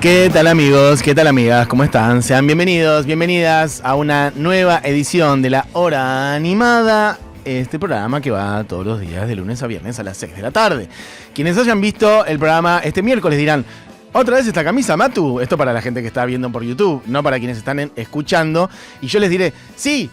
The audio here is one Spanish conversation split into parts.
¿Qué tal amigos? ¿Qué tal amigas? ¿Cómo están? Sean bienvenidos, bienvenidas a una nueva edición de La Hora Animada. Este programa que va todos los días de lunes a viernes a las 6 de la tarde. Quienes hayan visto el programa este miércoles dirán: ¿otra vez esta camisa, Matu? Esto para la gente que está viendo por YouTube, no para quienes están escuchando. Y yo les diré: sí,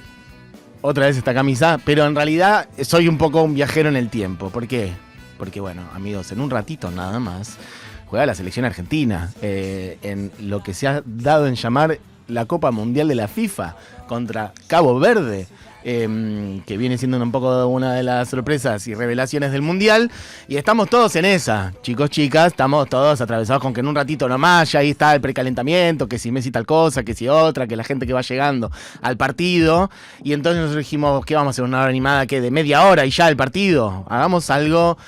otra vez esta camisa, pero en realidad soy un poco un viajero en el tiempo. ¿Por qué? Porque bueno, amigos, en un ratito nada más juega la selección argentina en lo que se ha dado en llamar la Copa Mundial de la FIFA contra Cabo Verde, que viene siendo un poco una de las sorpresas y revelaciones del Mundial. Y estamos todos en esa, chicos, chicas, estamos todos atravesados con que en un ratito nomás ya ahí está el precalentamiento, que si Messi tal cosa, que si otra, que la gente que va llegando al partido. Y entonces nosotros dijimos: ¿qué vamos a hacer? ¿Una hora animada que de media hora y ya el partido? Hagamos algo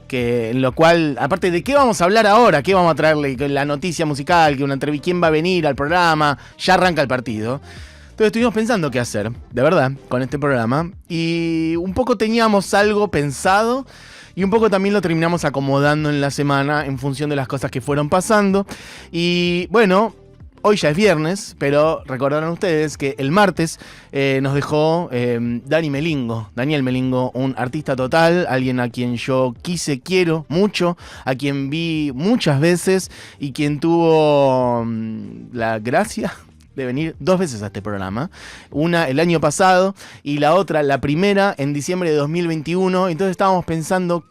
que en lo cual, aparte de qué vamos a hablar ahora, qué vamos a traerle, la noticia musical, que una entrevista, quién va a venir al programa, ya arranca el partido. Entonces estuvimos pensando qué hacer, de verdad, con este programa, y un poco teníamos algo pensado y un poco también lo terminamos acomodando en la semana en función de las cosas que fueron pasando. Y bueno, hoy ya es viernes, pero recordarán ustedes que el martes nos dejó Daniel Melingo, un artista total, alguien a quien yo quiero mucho, a quien vi muchas veces y quien tuvo la gracia de venir 2 veces a este programa. Una el año pasado y la otra, la primera, en diciembre de 2021. Entonces estábamos pensando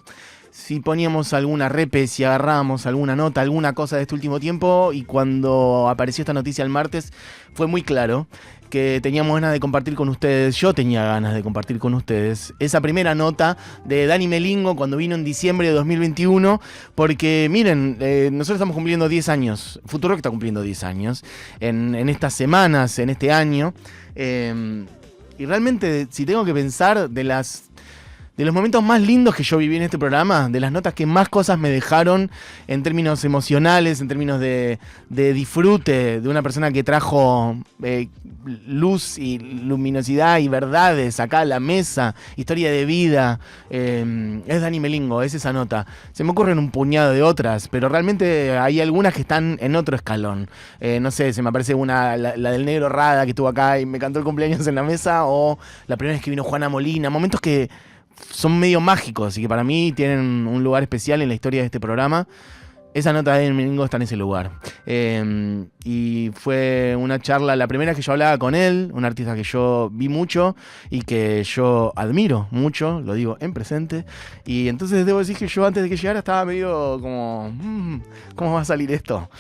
si poníamos alguna repe, si agarrábamos alguna nota, alguna cosa de este último tiempo. Y cuando apareció esta noticia el martes, fue muy claro que teníamos ganas de compartir con ustedes, yo tenía ganas de compartir con ustedes esa primera nota de Dani Melingo cuando vino en diciembre de 2021, porque miren, nosotros estamos cumpliendo 10 años, Futurock está cumpliendo 10 años en estas semanas, en este año, y realmente si tengo que pensar de los momentos más lindos que yo viví en este programa, de las notas que más cosas me dejaron en términos emocionales, en términos de disfrute, de una persona que trajo luz y luminosidad y verdades acá a la mesa, historia de vida, es Dani Melingo, es esa nota. Se me ocurren un puñado de otras, pero realmente hay algunas que están en otro escalón. No sé, se me aparece una, la del Negro Rada, que estuvo acá y me cantó el cumpleaños en la mesa, o la primera vez que vino Juana Molina, momentos que son medio mágicos y que para mí tienen un lugar especial en la historia de este programa. Esa nota de Melingo está en ese lugar. Y fue una charla, la primera que yo hablaba con él, un artista que yo vi mucho y que yo admiro mucho, lo digo en presente. Y entonces debo decir que yo antes de que llegara estaba medio como, ¿cómo va a salir esto?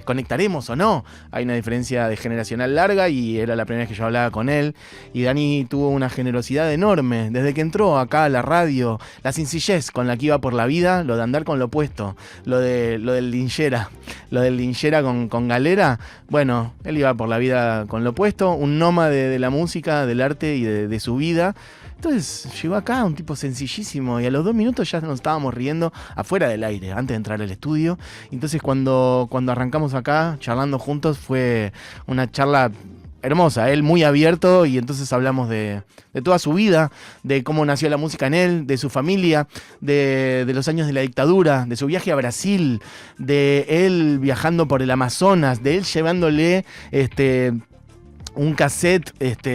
¿Conectaremos o no? Hay una diferencia de generacional larga y era la primera vez que yo hablaba con él. Y Dani tuvo una generosidad enorme desde que entró acá a la radio, la sencillez con la que iba por la vida, lo de andar con lo opuesto, lo del linchera con galera. Bueno, él iba por la vida con lo opuesto, un nómade de la música, del arte y de su vida. Entonces llegó acá un tipo sencillísimo y a los 2 minutos ya nos estábamos riendo afuera del aire, antes de entrar al estudio. Entonces cuando arrancamos acá charlando juntos fue una charla hermosa, él muy abierto, y entonces hablamos de toda su vida, de cómo nació la música en él, de su familia, de los años de la dictadura, de su viaje a Brasil, de él viajando por el Amazonas, de él llevándole un cassette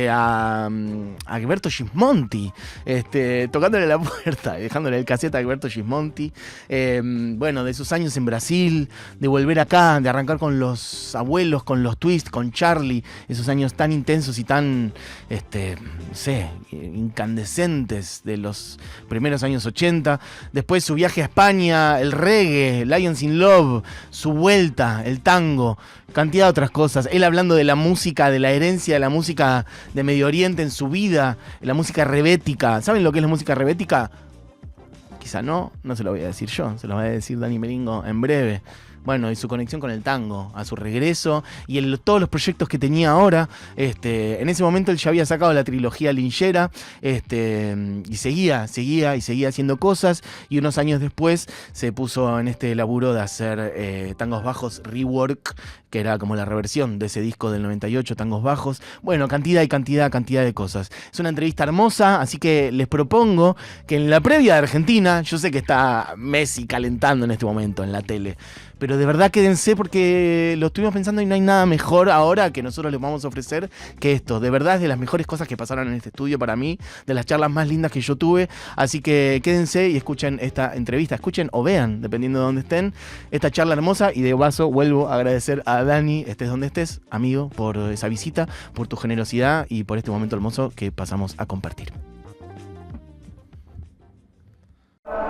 a Alberto Gismonti, tocándole la puerta, dejándole el cassette a Alberto Gismonti, bueno, de sus años en Brasil, de volver acá, de arrancar con los abuelos, con los Twist, con Charlie, esos años tan intensos y tan, no sé, incandescentes de los primeros años 80, después su viaje a España, el reggae, Lions in Love, su vuelta, el tango, cantidad de otras cosas, él hablando de la música, de la herencia de la música de Medio Oriente en su vida, la música rebética. ¿Saben lo que es la música rebética? Quizá no se lo voy a decir yo, se lo va a decir Dani Melingo en breve. Bueno, y su conexión con el tango, a su regreso, y todos los proyectos que tenía ahora. En ese momento él ya había sacado la trilogía Linchera, y seguía haciendo cosas, y unos años después se puso en este laburo de hacer Tangos Bajos Rework, que era como la reversión de ese disco del 98, Tangos Bajos. Bueno, cantidad de cosas. Es una entrevista hermosa, así que les propongo que en la previa de Argentina, yo sé que está Messi calentando en este momento en la tele, pero de verdad quédense porque lo estuvimos pensando y no hay nada mejor ahora que nosotros les vamos a ofrecer que esto. De verdad es de las mejores cosas que pasaron en este estudio para mí, de las charlas más lindas que yo tuve. Así que quédense y escuchen esta entrevista, escuchen o vean, dependiendo de dónde estén, esta charla hermosa. Y de paso vuelvo a agradecer a Dani, estés donde estés, amigo, por esa visita, por tu generosidad y por este momento hermoso que pasamos a compartir.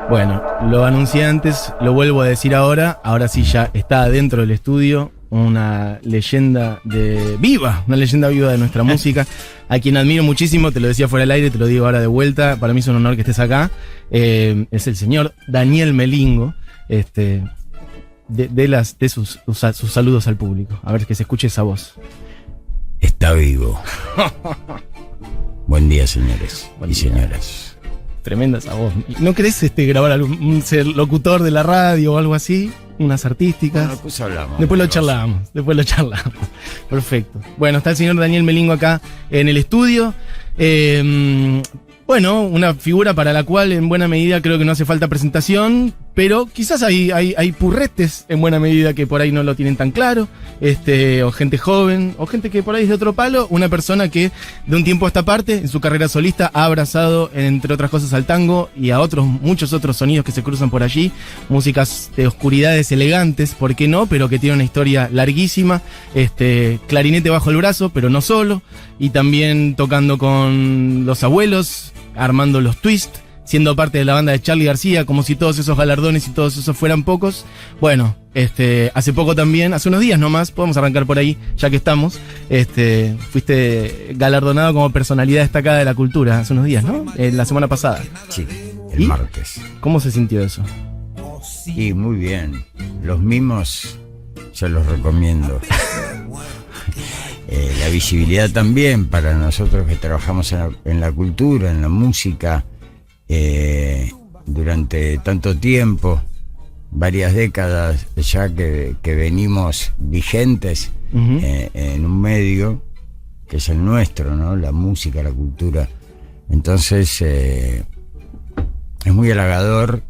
Bueno, lo anuncié antes, lo vuelvo a decir ahora sí ya está dentro del estudio una leyenda viva de nuestra música, a quien admiro muchísimo, te lo decía fuera del aire, te lo digo ahora de vuelta, para mí es un honor que estés acá, es el señor Daniel Melingo, de sus saludos al público, a ver que se escuche esa voz. Está vivo. Buen día, señores y señoras. Tremenda esa voz. ¿No querés grabar ser locutor de la radio o algo así? Unas artísticas. Bueno, después hablamos. Después lo charlamos. Perfecto. Bueno, está el señor Daniel Melingo acá en el estudio. Bueno, una figura para la cual en buena medida creo que no hace falta presentación, pero quizás hay purretes en buena medida que por ahí no lo tienen tan claro, o gente joven, o gente que por ahí es de otro palo, una persona que de un tiempo a esta parte, en su carrera solista, ha abrazado, entre otras cosas, al tango y a muchos otros sonidos que se cruzan por allí, músicas de oscuridades elegantes, ¿por qué no? Pero que tiene una historia larguísima, clarinete bajo el brazo, pero no solo, y también tocando con los abuelos, armando los twists, siendo parte de la banda de Charly García, como si todos esos galardones y todos esos fueran pocos. Bueno, hace poco también, hace unos días nomás, podemos arrancar por ahí, ya que estamos, fuiste galardonado como personalidad destacada de la cultura hace unos días, ¿no? La semana pasada. Sí, el martes. ¿Cómo se sintió eso? Y muy bien, los mimos se los recomiendo. La visibilidad también para nosotros que trabajamos en la cultura, en la música, durante tanto tiempo, varias décadas ya que venimos vigentes en un medio que es el nuestro, ¿no? La música, la cultura. Entonces es muy halagador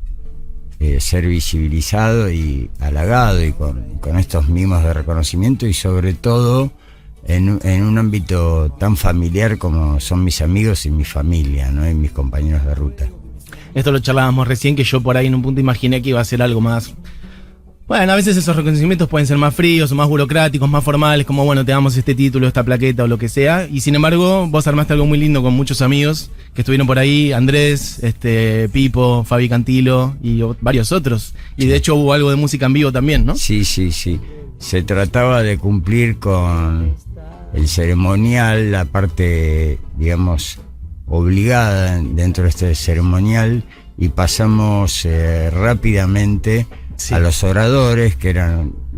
ser visibilizado y halagado y con estos mimos de reconocimiento y sobre todo en un ámbito tan familiar como son mis amigos y mi familia, ¿no? Y mis compañeros de ruta. Esto lo charlábamos recién, que yo por ahí en un punto imaginé que iba a ser algo más... Bueno, a veces esos reconocimientos pueden ser más fríos o más burocráticos, más formales, como bueno, te damos este título, esta plaqueta o lo que sea. Y sin embargo, vos armaste algo muy lindo con muchos amigos que estuvieron por ahí, Andrés, Pipo, Fabi Cantilo y varios otros. Y de hecho hubo algo de música en vivo también, ¿no? Sí. Se trataba de cumplir con el ceremonial, la parte, digamos, obligada dentro de este ceremonial, y pasamos rápidamente a los oradores, que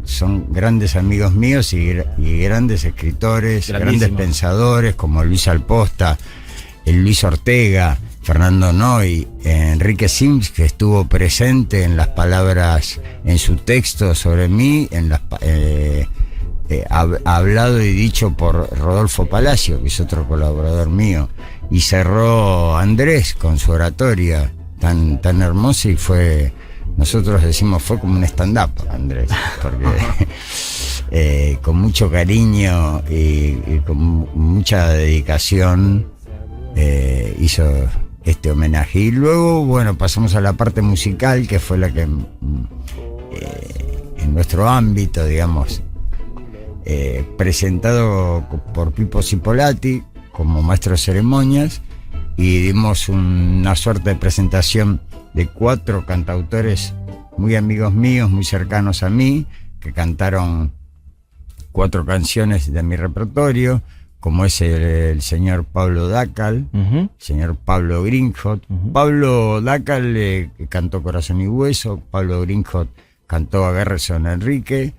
son grandes amigos míos y grandes escritores, grandes pensadores como Luis Alposta, Luis Ortega, Fernando Noy, Enrique Sims, que estuvo presente en las palabras, en su texto sobre mí, hablado y dicho por Rodolfo Palacio, que es otro colaborador mío, y cerró Andrés con su oratoria tan hermosa, y nosotros decimos fue como un stand-up, Andrés, porque con mucho cariño y con mucha dedicación hizo este homenaje. Y luego, bueno, pasamos a la parte musical, que fue la que en nuestro ámbito, digamos, presentado por Pipo Cipolati como maestro de ceremonias, y dimos una suerte de presentación de 4 cantautores muy amigos míos, muy cercanos a mí, que cantaron 4 canciones de mi repertorio, como es el señor Pablo Dacal, señor Pablo Greenhot. Pablo Dacal cantó Corazón y Hueso, Pablo Greenhot cantó Agárrese Don Enrique,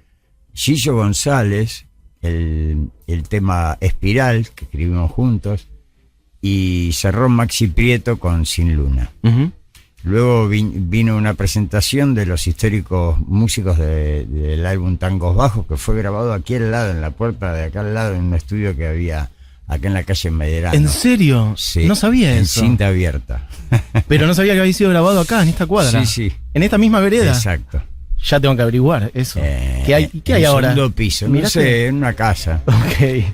Gillo González, el tema Espiral, que escribimos juntos, y cerró Maxi Prieto con Sin Luna. Luego vino una presentación de los históricos músicos del álbum Tangos Bajos, que fue grabado aquí al lado, en la puerta de acá al lado, en un estudio que había acá en la calle Medrano. ¿En serio? Sí. No sabía eso. En cinta abierta. Pero no sabía que había sido grabado acá, en esta cuadra. Sí. ¿En esta misma vereda? Exacto. Ya tengo que averiguar eso. ¿Qué hay en ahora? Segundo piso, no sé, en una casa. Ok.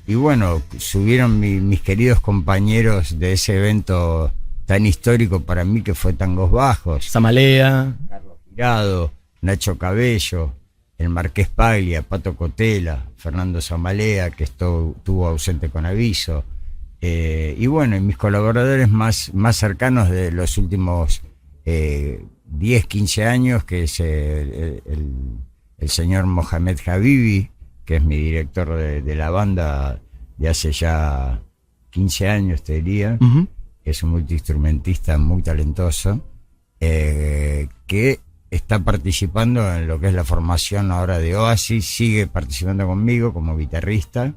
Y bueno, subieron mis queridos compañeros de ese evento tan histórico para mí que fue Tangos Bajos. Zamalea. Carlos Girado, Nacho Cabello, el Marqués Paglia, Pato Cotela, Fernando Zamalea, que estuvo ausente con aviso. Y bueno, y mis colaboradores más cercanos de los últimos 10, 15 años, que es el señor Mohamed Habibi, que es mi director de la banda de hace ya 15 años, te diría. Uh-huh. Es un multiinstrumentista muy talentoso, que está participando en lo que es la formación ahora de Oasis, sigue participando conmigo como guitarrista.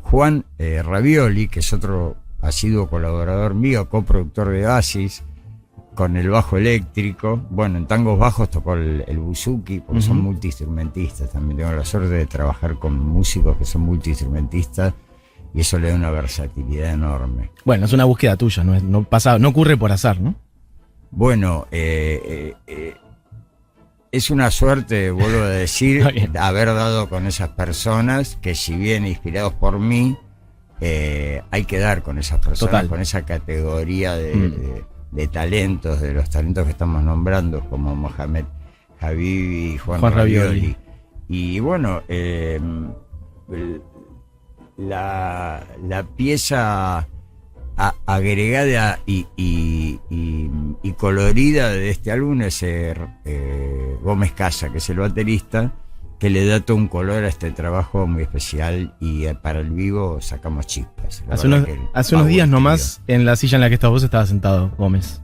Juan Ravioli, que es otro asiduo colaborador mío, coproductor de Oasis, con el bajo eléctrico. Bueno, en Tangos Bajos tocó el buzuki, porque son multiinstrumentistas. También tengo la suerte de trabajar con músicos que son multiinstrumentistas, y eso le da una versatilidad enorme. Bueno, es una búsqueda tuya, no ocurre por azar, ¿no? Bueno, es una suerte, vuelvo a decir, haber dado con esas personas que, si bien inspirados por mí, hay que dar con esas personas. Total. Con esa categoría de talentos, de los talentos que estamos nombrando, como Mohamed Habibi y Juan Ravioli. Y bueno, la pieza agregada y colorida de este álbum es Gómez Casa, que es el baterista, que le da todo un color a este trabajo muy especial, y para el vivo sacamos chispas. Hace unos días nomás, en la silla en la que estás vos, estaba sentado Gómez,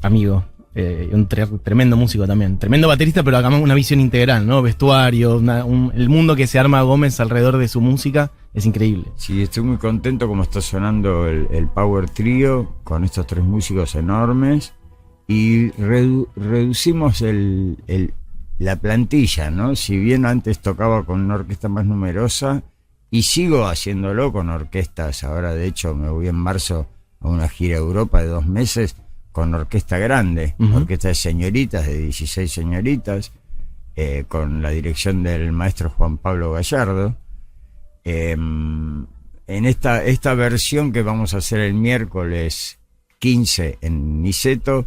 amigo, un tremendo músico también, tremendo baterista, pero acá una visión integral, ¿no? Vestuario, el mundo que se arma Gómez alrededor de su música es increíble. Sí, estoy muy contento como está sonando el Power Trio con estos 3 músicos enormes, y reducimos la plantilla, ¿no? Si bien antes tocaba con una orquesta más numerosa, y sigo haciéndolo con orquestas. Ahora, de hecho, me voy en marzo a una gira a Europa de 2 meses con orquesta grande, orquesta de señoritas, de 16 señoritas, con la dirección del maestro Juan Pablo Gallardo. En esta versión que vamos a hacer el miércoles 15 en Niceto,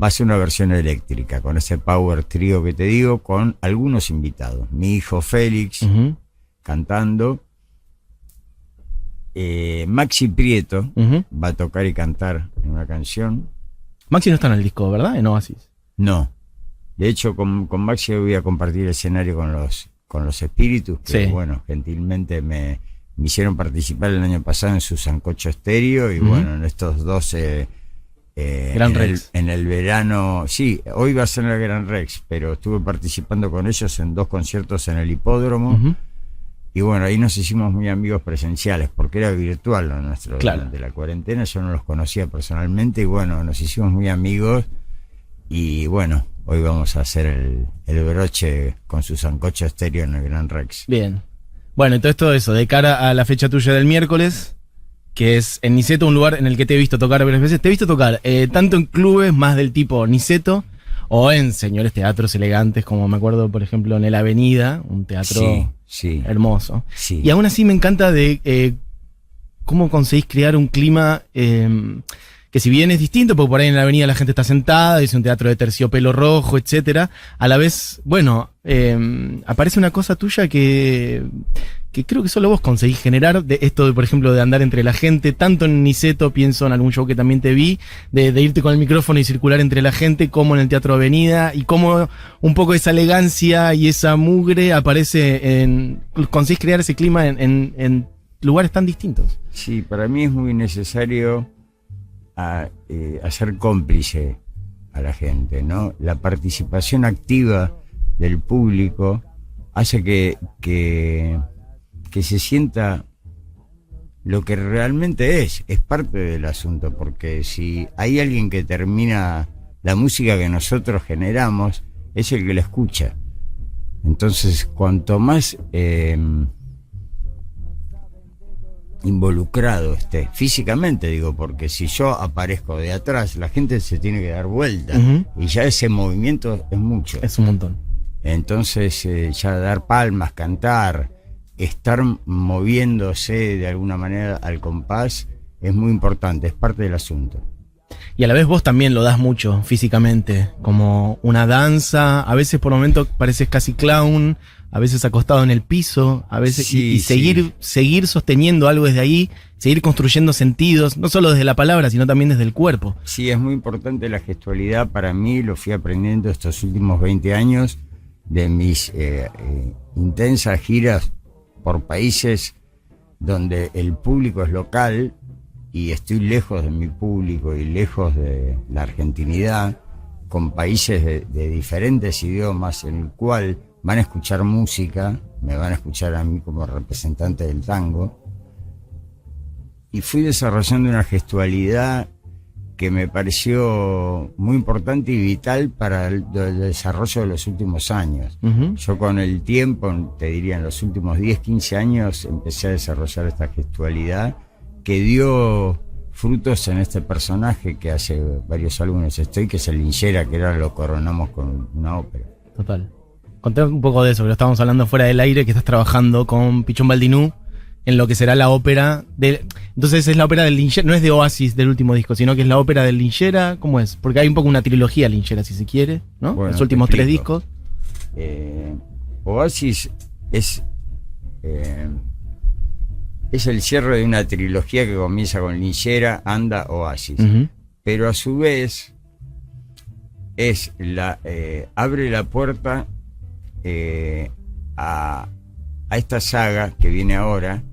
va a ser una versión eléctrica, con ese Power Trio que te digo, con algunos invitados. Mi hijo Félix cantando, Maxi Prieto va a tocar y cantar en una canción. Maxi no está en el disco, ¿verdad? En Oasis. No. De hecho, con Maxi voy a compartir escenario con los Espíritus, que bueno, gentilmente me hicieron participar el año pasado en su Sancocho Estéreo, y bueno, en estos 12 Gran Rex. En el verano, sí, hoy va a ser en el Gran Rex, pero estuve participando con ellos en 2 conciertos en el hipódromo. Y bueno, ahí nos hicimos muy amigos presenciales, porque era virtual lo nuestro. Claro. Durante la cuarentena yo no los conocía personalmente, y bueno, nos hicimos muy amigos. Y bueno, hoy vamos a hacer el broche con su Sancocho Estéreo en el Gran Rex. Bien. Bueno, entonces todo eso, de cara a la fecha tuya del miércoles, que es en Niceto, un lugar en el que te he visto tocar varias veces. Te he visto tocar tanto en clubes más del tipo Niceto, o en señores teatros elegantes, como me acuerdo, por ejemplo, en el Avenida, un teatro hermoso. Sí. Y aún así me encanta de cómo conseguís crear un clima que, si bien es distinto, porque por ahí en la Avenida la gente está sentada, es un teatro de terciopelo rojo, etcétera, a la vez, bueno, aparece una cosa tuya que creo que solo vos conseguís generar, de esto de, por ejemplo, de andar entre la gente, tanto en Niceto, pienso en algún show que también te vi, de irte con el micrófono y circular entre la gente, como en el Teatro Avenida, y cómo un poco esa elegancia y esa mugre aparece conseguís crear ese clima en lugares tan distintos. Sí, para mí es muy necesario hacer cómplice a la gente, ¿no? La participación activa del público hace que se sienta lo que realmente es parte del asunto, porque si hay alguien que termina la música que nosotros generamos, es el que la escucha. Entonces, cuanto más involucrado esté, físicamente digo, porque si yo aparezco de atrás, la gente se tiene que dar vuelta, y ya ese movimiento es mucho. Es un montón. Entonces ya dar palmas, cantar, estar moviéndose de alguna manera al compás es muy importante, es parte del asunto. Y a la vez vos también lo das mucho físicamente, como una danza, a veces por momentos pareces casi clown, a veces acostado en el piso, a veces Sí, y seguir sosteniendo algo desde ahí, seguir construyendo sentidos, no solo desde la palabra, sino también desde el cuerpo. Sí, es muy importante la gestualidad para mí, lo fui aprendiendo estos últimos 20 años de mis intensas giras por países donde el público es local y estoy lejos de mi público y lejos de la argentinidad, con países de diferentes idiomas en el cual van a escuchar música, me van a escuchar a mí como representante del tango, y fui desarrollando una gestualidad que me pareció muy importante y vital para el desarrollo de los últimos años. Yo con el tiempo, te diría en los últimos 10, 15 años, empecé a desarrollar esta gestualidad que dio frutos en este personaje que hace varios álbumes estoy, que es el Linchera, que ahora lo coronamos con una ópera. Total. Conté un poco de eso, que lo estábamos hablando fuera del aire, que estás trabajando con Pichón Baldinú en lo que será la ópera de... Entonces es la ópera del Linchera, no es de Oasis del último disco, sino que es la ópera del Linchera. ¿Cómo es? Porque hay un poco una trilogía Linchera, si se quiere, ¿no? Bueno, los últimos 3 discos. Oasis es el cierre de una trilogía que comienza con Linchera, Anda, Oasis. Pero a su vez es abre la puerta a esta saga que viene ahora.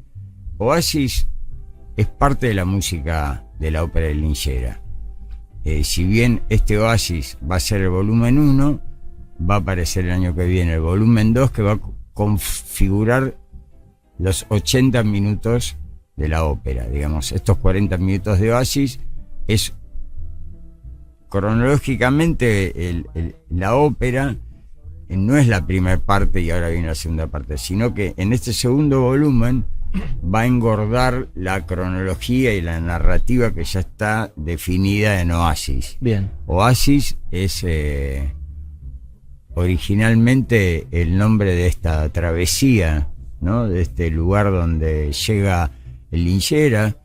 Oasis es parte de la música de la ópera de Linchera. Si bien este Oasis va a ser el volumen 1, va a aparecer el año que viene el volumen 2, que va a configurar los 80 minutos de la ópera. Digamos, estos 40 minutos de Oasis es cronológicamente la ópera. No es la primera parte y ahora viene la segunda parte, sino que en este segundo volumen va a engordar la cronología y la narrativa que ya está definida en Oasis. Bien. Oasis es originalmente el nombre de esta travesía, ¿no? De este lugar donde llega el Linchera,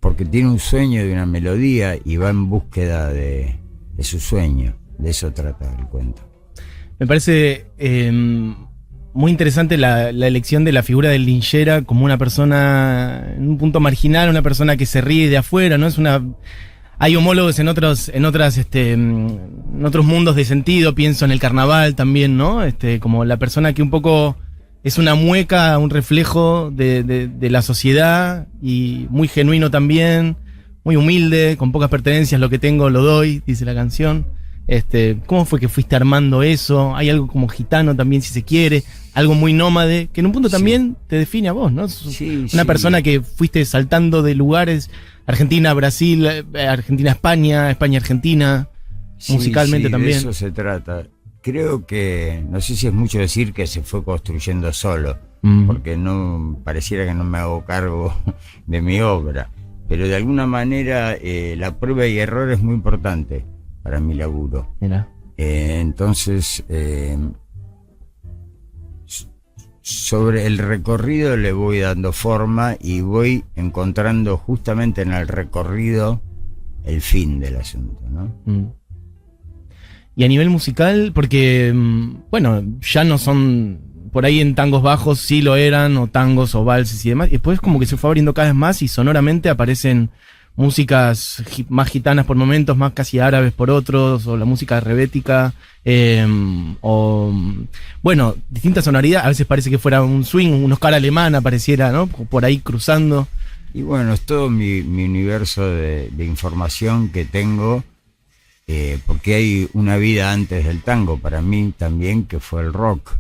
porque tiene un sueño de una melodía y va en búsqueda de su sueño. De eso trata el cuento. Me parece muy interesante la elección de la figura del Linchera como una persona en un punto marginal, una persona que se ríe de afuera, ¿no? Hay homólogos en otros mundos de sentido, pienso en el carnaval también, ¿no? Como la persona que un poco es una mueca, un reflejo de la sociedad, y muy genuino también, muy humilde, con pocas pertenencias, lo que tengo lo doy, dice la canción. ¿Cómo fue que fuiste armando eso? Hay algo como gitano también, si se quiere, algo muy nómade, que en un punto también te define a vos, ¿no? Una persona que fuiste saltando de lugares, Argentina, Brasil, Argentina, España, España, Argentina, musicalmente también. De eso se trata. Creo que, no sé si es mucho decir que se fue construyendo solo, porque no pareciera que no me hago cargo de mi obra, pero de alguna manera la prueba y error es muy importante para mi laburo. Mira. Entonces, sobre el recorrido le voy dando forma y voy encontrando justamente en el recorrido el fin del asunto, ¿no? Y a nivel musical, porque, bueno, ya no son, por ahí en tangos bajos sí lo eran, o tangos o valses y demás, y después como que se fue abriendo cada vez más y sonoramente aparecen músicas más gitanas por momentos, más casi árabes por otros, o la música rebética, o bueno, distintas sonoridades. A veces parece que fuera un swing, un Oscar alemán apareciera, ¿no? Por ahí cruzando. Y bueno, es todo mi universo de información que tengo, porque hay una vida antes del tango para mí también, que fue el rock.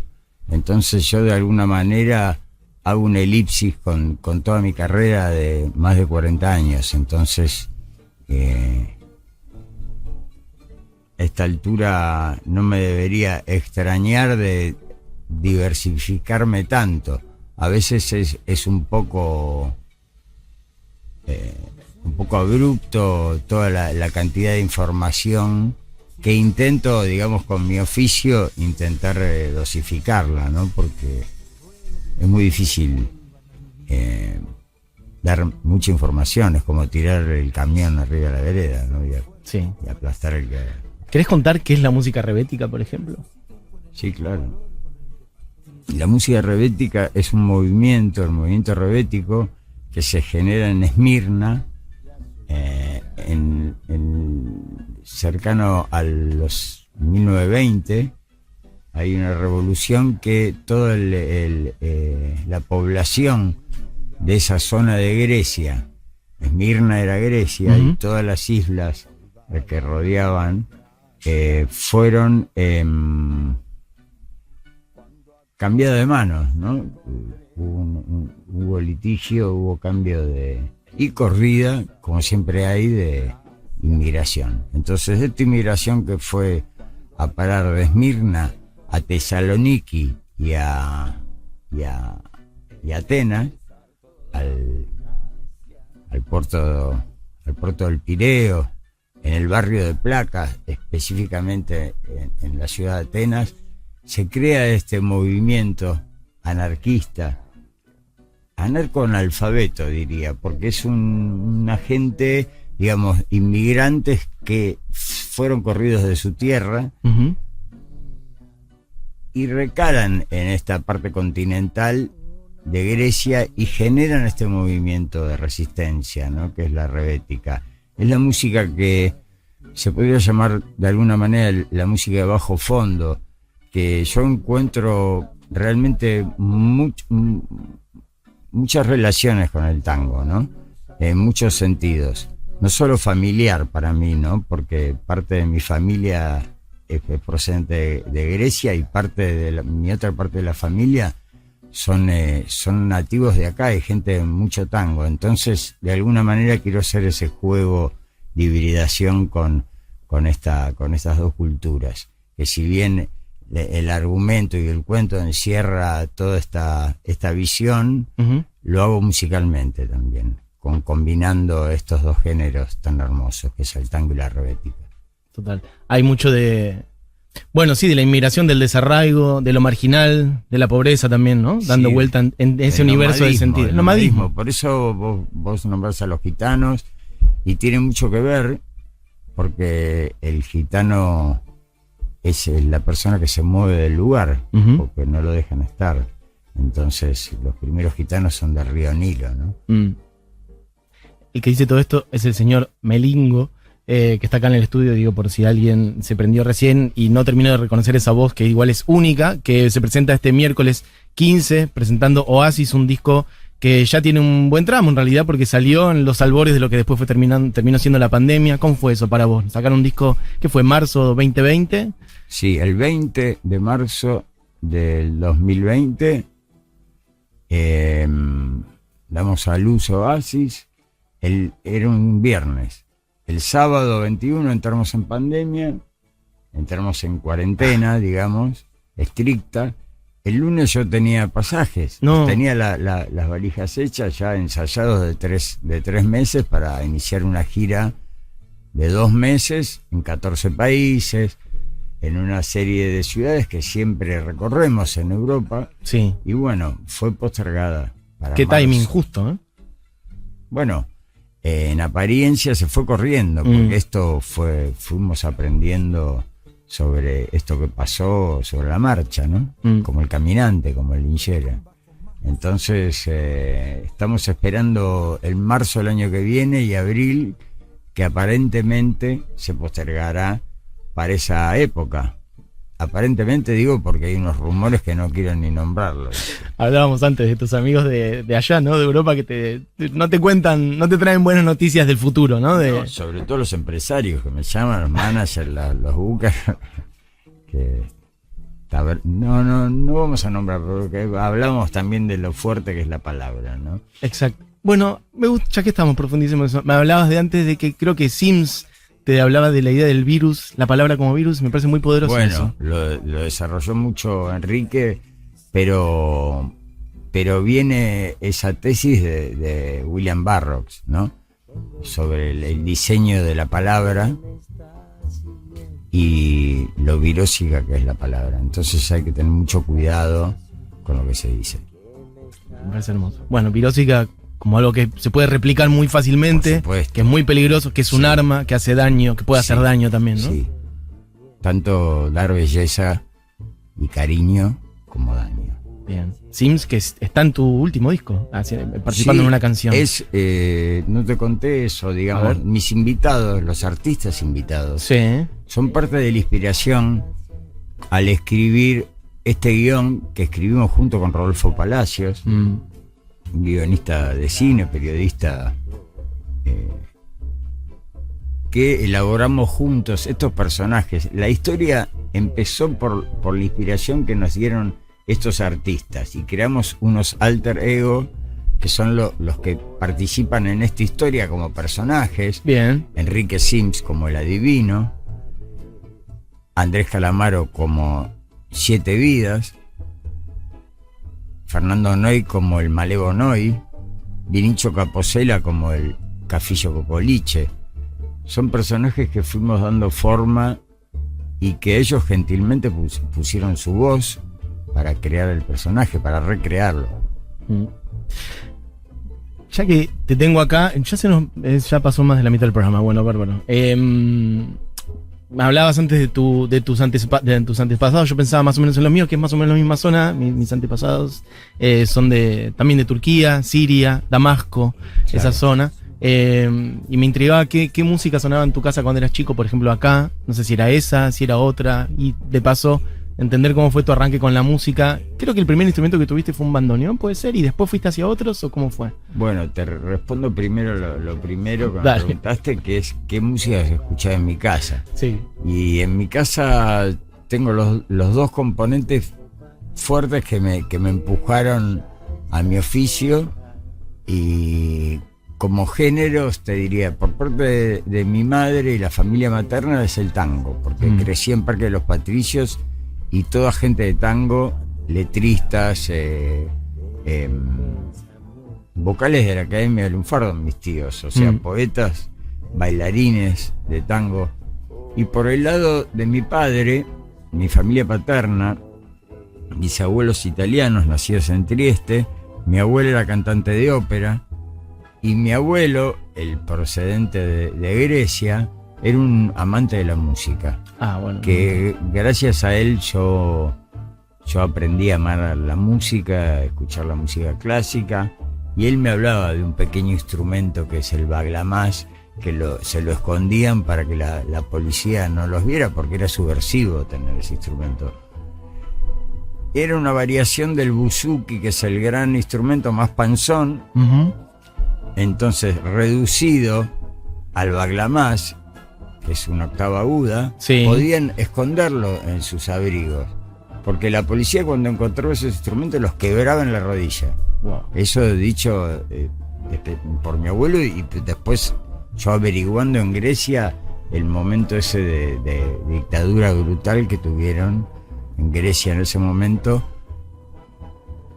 Entonces yo de alguna manera hago una elipsis con toda mi carrera de más de 40 años. Entonces, a esta altura no me debería extrañar de diversificarme tanto. A veces es un poco un poco abrupto toda la cantidad de información que intento, digamos, con mi oficio, intentar dosificarla, ¿no? Porque es muy difícil dar mucha información, es como tirar el camión arriba de la vereda, ¿no? Y aplastar el que... ¿Querés contar qué es la música rebética, por ejemplo? Sí, claro. La música rebética es un movimiento, el movimiento rebético, que se genera en Esmirna, cercano a los 1920. Hay una revolución que toda la población de esa zona de Grecia, Esmirna era Grecia, y todas las islas que rodeaban fueron cambiadas de manos, ¿no? Hubo litigio, hubo cambio y corrida, como siempre hay, de inmigración. Entonces, esta inmigración que fue a parar de Esmirna a Tesaloniki y a Atenas, al puerto del Pireo, en el barrio de Placas, específicamente en la ciudad de Atenas, se crea este movimiento anarquista, anarcoanalfabeto diría, porque es una gente, digamos, inmigrantes que fueron corridos de su tierra y recalan en esta parte continental de Grecia y generan este movimiento de resistencia, ¿no? Que es la rebética. Es la música que se podría llamar de alguna manera la música de bajo fondo, que yo encuentro realmente muchas relaciones con el tango, ¿no? En muchos sentidos. No solo familiar para mí, ¿no? Porque parte de mi familia es procedente de Grecia y parte de mi otra parte de la familia son nativos de acá, hay gente de mucho tango. Entonces, de alguna manera quiero hacer ese juego de hibridación con estas dos culturas. Que si bien el argumento y el cuento encierra toda esta visión, lo hago musicalmente también, combinando estos dos géneros tan hermosos, que es el tango y la rebética. Total. Hay mucho de la inmigración, del desarraigo, de lo marginal, de la pobreza también, ¿no? Dando vuelta en ese universo de sentido. El nomadismo. Por eso vos nombrás a los gitanos, y tiene mucho que ver, porque el gitano es la persona que se mueve del lugar, porque no lo dejan estar. Entonces, los primeros gitanos son del río Nilo, ¿no? El que dice todo esto es el señor Melingo, que está acá en el estudio, digo, por si alguien se prendió recién y no terminó de reconocer esa voz, que igual es única, que se presenta este miércoles 15, presentando Oasis, un disco que ya tiene un buen tramo en realidad, porque salió en los albores de lo que después terminó siendo la pandemia. ¿Cómo fue eso para vos? ¿Sacaron un disco que fue marzo 2020? Sí, el 20 de marzo del 2020 damos a luz Oasis. Era un viernes. El sábado 21 entramos en pandemia, entramos en cuarentena, digamos, estricta. El lunes yo tenía pasajes, tenía las valijas hechas, ya ensayados de tres meses para iniciar una gira de 2 meses en 14 países, en una serie de ciudades que siempre recorremos en Europa. Sí. Y bueno, fue postergada para Qué marzo. timing justo, ¿eh? Bueno, en apariencia se fue corriendo, porque fuimos aprendiendo sobre esto que pasó sobre la marcha, ¿no? Como el caminante, como el linchera. Entonces, estamos esperando el marzo del año que viene y abril, que aparentemente se postergará para esa época. Aparentemente digo porque hay unos rumores que no quiero ni nombrarlos. Hablábamos antes de tus amigos de allá, ¿no? De Europa, que no te cuentan, no te traen buenas noticias del futuro, ¿no? No, sobre todo los empresarios que me llaman, los managers, los bucas, que no vamos a nombrar, porque hablamos también de lo fuerte que es la palabra, ¿no? Exacto. Bueno, me gusta, ya que estamos profundísimo en eso, me hablabas de antes de que creo que Sims te hablaba de la idea del virus, la palabra como virus, me parece muy poderoso. Bueno, eso. lo desarrolló mucho Enrique, pero pero viene esa tesis de William Burroughs, ¿no? Sobre el diseño de la palabra y lo virósica que es la palabra. Entonces hay que tener mucho cuidado con lo que se dice. Me parece hermoso. Bueno, virósica como algo que se puede replicar muy fácilmente, que es muy peligroso, que es un arma, que hace daño, que puede hacer daño también, ¿no? Sí. Tanto dar belleza y cariño como daño. Bien. Sims, que está en tu último disco, participando en una canción. No te conté eso, digamos, mis invitados, los artistas invitados, son parte de la inspiración al escribir este guión que escribimos junto con Rodolfo Palacios, un guionista de cine, periodista, que elaboramos juntos estos personajes. La historia empezó por la inspiración que nos dieron estos artistas y creamos unos alter ego que son los que participan en esta historia como personajes. Bien. Enrique Sims como el adivino, Andrés Calamaro como 7 vidas, Fernando Noy como el Malevo Noy, Vinicio Caposella como el Cafillo Cocoliche. Son personajes que fuimos dando forma y que ellos gentilmente pusieron su voz para crear el personaje, para recrearlo. Ya que te tengo acá, ya pasó más de la mitad del programa. Bueno, bárbaro. Me hablabas antes de tus antepasados. Yo pensaba más o menos en los míos, que es más o menos la misma zona. Mis antepasados son también de Turquía, Siria, Damasco, claro. Esa zona. Y me intrigaba qué música sonaba en tu casa cuando eras chico, por ejemplo acá. No sé si era esa, si era otra. Y de paso, entender cómo fue tu arranque con la música. Creo que el primer instrumento que tuviste fue un bandoneón, ¿puede ser? ¿Y después fuiste hacia otros o cómo fue? Bueno, te respondo primero lo primero que me preguntaste, que es qué música se escuchaba en mi casa. Sí. Y en mi casa tengo los dos componentes fuertes que me empujaron a mi oficio, y como géneros te diría, por parte de mi madre y la familia materna, es el tango, porque crecí en Parque de los Patricios y toda gente de tango, letristas, vocales de la Academia del Lunfardo, mis tíos, o sea, poetas, bailarines de tango. Y por el lado de mi padre, mi familia paterna, mis abuelos italianos nacidos en Trieste, mi abuela era cantante de ópera, y mi abuelo, el procedente de Grecia, era un amante de la música. Bueno. Que gracias a él yo aprendí a amar la música, a escuchar la música clásica, y él me hablaba de un pequeño instrumento que es el baglamás, que se lo escondían para que la policía no los viera, porque era subversivo tener ese instrumento. Era una variación del buzuki, que es el gran instrumento más panzón, entonces reducido al baglamás, que es una octava aguda, podían esconderlo en sus abrigos, porque la policía, cuando encontró esos instrumentos, los quebraba en la rodilla. Wow. Eso dicho por mi abuelo, y después yo averiguando en Grecia el momento ese de dictadura brutal que tuvieron en Grecia en ese momento.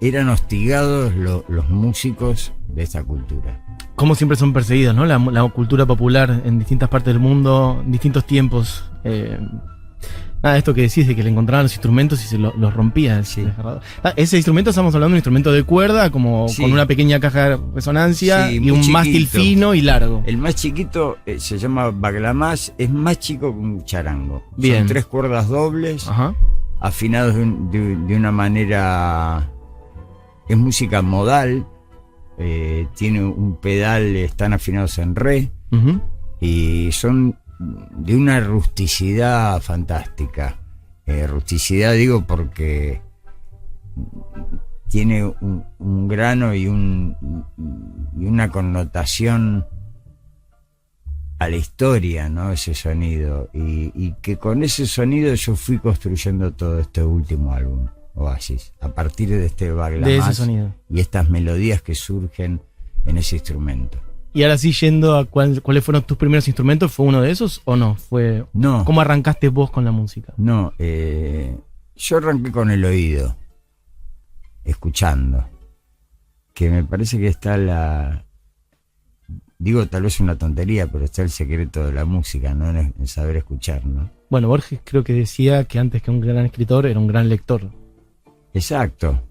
Eran hostigados los músicos de esta cultura. Como siempre son perseguidos, ¿no? La cultura popular en distintas partes del mundo, en distintos tiempos. Esto que decís de que le encontraban los instrumentos y se los rompían. Sí. Ese instrumento, estamos hablando de un instrumento de cuerda, como con una pequeña caja de resonancia y un mástil fino y largo. El más chiquito se llama baglamás, es más chico que un charango. Bien. Son 3 cuerdas dobles, afinados de una manera... Es música modal, tiene un pedal, están afinados en re, y son de una rusticidad fantástica. Rusticidad digo porque tiene un grano y una connotación a la historia, ¿no? Ese sonido, y que con ese sonido yo fui construyendo todo este último álbum, Oasis, a partir de este baglamás y estas melodías que surgen en ese instrumento. Y ahora sí, yendo a cuáles fueron tus primeros instrumentos, ¿fue uno de esos o no? No. ¿Cómo arrancaste vos con la música? No, yo arranqué con el oído, escuchando. que me parece que está digo, tal vez una tontería, pero está el secreto de la música, ¿no? En saber escuchar, ¿no? Bueno, Borges creo que decía que antes que un gran escritor era un gran lector. Exacto,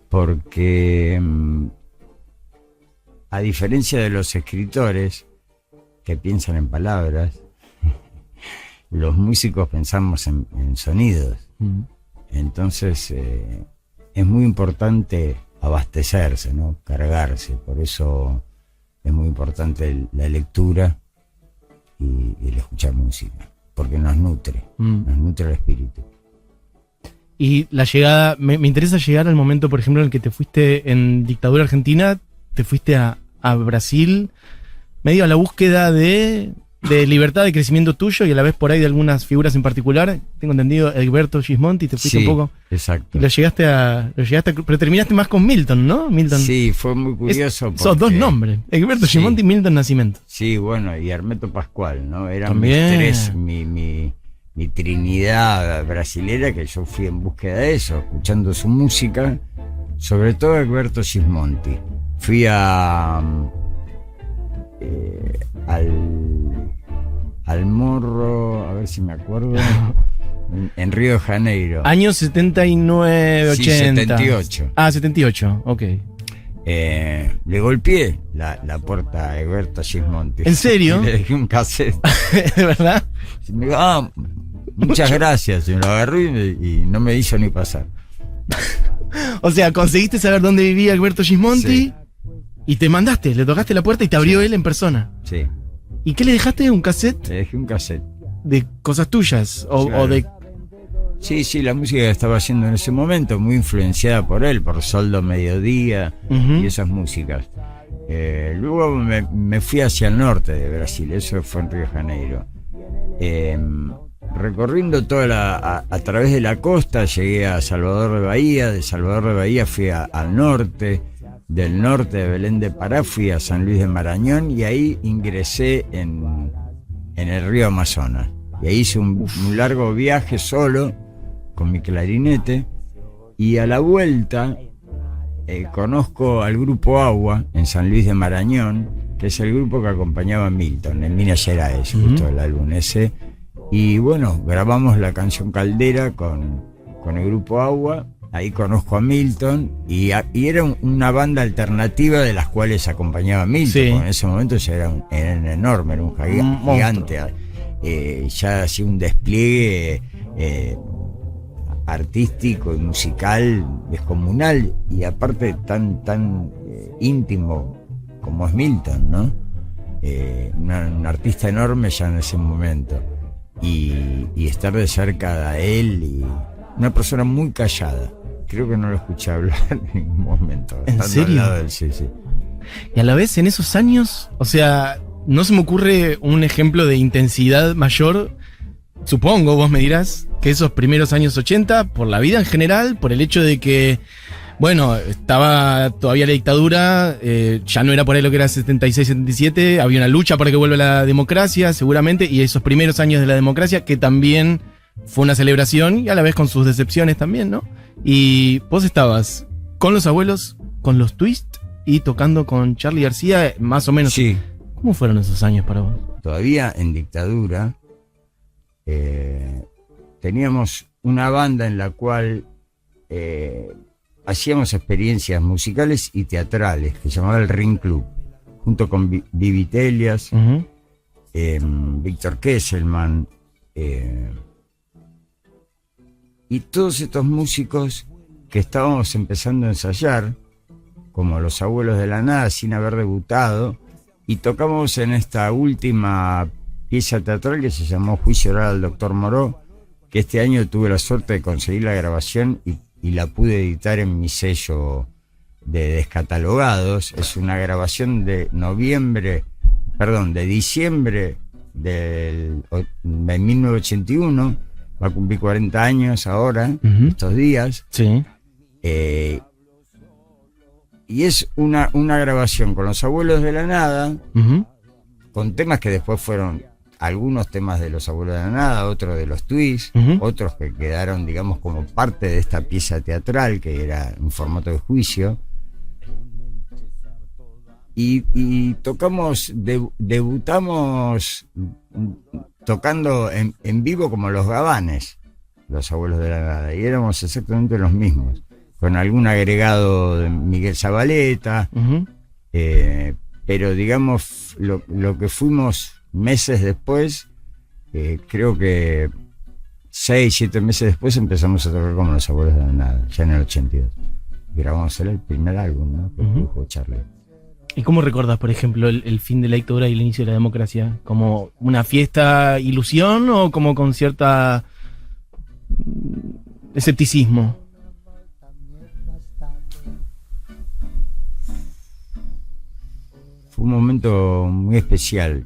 porque a diferencia de los escritores que piensan en palabras, los músicos pensamos en sonidos. Entonces es muy importante abastecerse, ¿no? Cargarse. Por eso es muy importante la lectura y el escuchar música, porque nos nutre el espíritu. Y la llegada, me interesa llegar al momento, por ejemplo, en el que te fuiste en dictadura argentina, te fuiste a Brasil, medio a la búsqueda de libertad, de crecimiento tuyo y a la vez por ahí de algunas figuras en particular. Tengo entendido, Egberto Gismonti, te fuiste un poco. Exacto. Y lo llegaste a, pero terminaste más con Milton, ¿no? Milton. Sí, fue muy curioso. Son dos nombres, Egberto Gismonti y Milton Nascimento. Sí, bueno, y Hermeto Pascual, ¿no? Eran También. mis tres, mi trinidad brasilera, que yo fui en búsqueda de eso, escuchando su música, sobre todo Egberto Gismonti. Fui al Morro, a ver si me acuerdo, en Río de Janeiro. Años 79, 80. Sí, 78. 78, ok. Le golpeé la puerta a Egberto Gismonti. ¿En serio? Y le dejé un cassette. ¿De verdad? Y me dijo, muchas gracias. Y me lo agarró y no me hizo ni pasar. O sea, conseguiste saber dónde vivía Egberto Gismonti, sí, y te mandaste, le tocaste la puerta y te abrió él en persona. Sí. ¿Y qué le dejaste? ¿Un cassette? Le dejé un cassette. ¿De cosas tuyas? Claro. O de... Sí, la música que estaba haciendo en ese momento, muy influenciada por él, por Soldo Mediodía y esas músicas. Luego me fui hacia el norte de Brasil, eso fue en Río de Janeiro. Recorriendo a través de la costa, llegué a Salvador de Bahía, de Salvador de Bahía fui al norte, del norte de Belén de Pará fui a San Luis de Marañón y ahí ingresé en el río Amazonas. Y ahí hice un largo viaje solo, con mi clarinete, y a la vuelta conozco al grupo Agua en San Luis de Marañón, que es el grupo que acompañaba a Milton en Minas Gerais, justo el álbum ese. Y bueno, grabamos la canción Caldera con el grupo Agua. Ahí conozco a Milton y era una banda alternativa de las cuales acompañaba a Milton. Sí. En ese momento ya eran enorme, era un gigante. Ya hacía un despliegue artístico y musical descomunal, y aparte tan íntimo como es Milton, ¿no? Un artista enorme ya en ese momento, y estar de cerca de él, y una persona muy callada. Creo que no lo escuché hablar en ningún momento. ¿En serio? Al lado del, sí. Y a la vez en esos años, o sea, no se me ocurre un ejemplo de intensidad mayor. Supongo, vos me dirás, que esos primeros años 80, por la vida en general, por el hecho de que, bueno, estaba todavía la dictadura, ya no era por ahí lo que era 76, 77, había una lucha para que vuelva la democracia, seguramente, y esos primeros años de la democracia, que también fue una celebración, y a la vez con sus decepciones también, ¿no? Y vos estabas con los abuelos, con los Twist, y tocando con Charly García, más o menos. Sí. ¿Cómo fueron esos años para vos? Todavía en dictadura, teníamos una banda en la cual hacíamos experiencias musicales y teatrales, que se llamaba el Ring Club, junto con Vivi Telias, Víctor Kesselman, y todos estos músicos que estábamos empezando a ensayar, como Los Abuelos de la Nada, sin haber debutado, y tocamos en esta última pieza teatral que se llamó Juicio Oral al Doctor Moró, que este año tuve la suerte de conseguir la grabación y la pude editar en mi sello de Descatalogados. Es una grabación de diciembre de 1981, va a cumplir 40 años ahora, estos días. Sí. Y es una grabación con Los Abuelos de la Nada, con temas que después fueron algunos temas de Los Abuelos de la Nada, otros de los Twists, otros que quedaron, digamos, como parte de esta pieza teatral que era en formato de juicio. y tocamos, debutamos tocando en vivo como los Gabanes, los Abuelos de la Nada, y éramos exactamente los mismos, con algún agregado de Miguel Zabaleta, pero digamos lo que fuimos meses después, creo que 6, 7 meses después empezamos a tocar como los Abuelos de la Nada, ya en el 82. Grabamos el primer álbum, ¿no? Que produjo Charlie. ¿Y cómo recordás, por ejemplo, el fin de la dictadura y el inicio de la democracia? ¿Como una fiesta ilusión o como con cierta escepticismo? Fue un momento muy especial,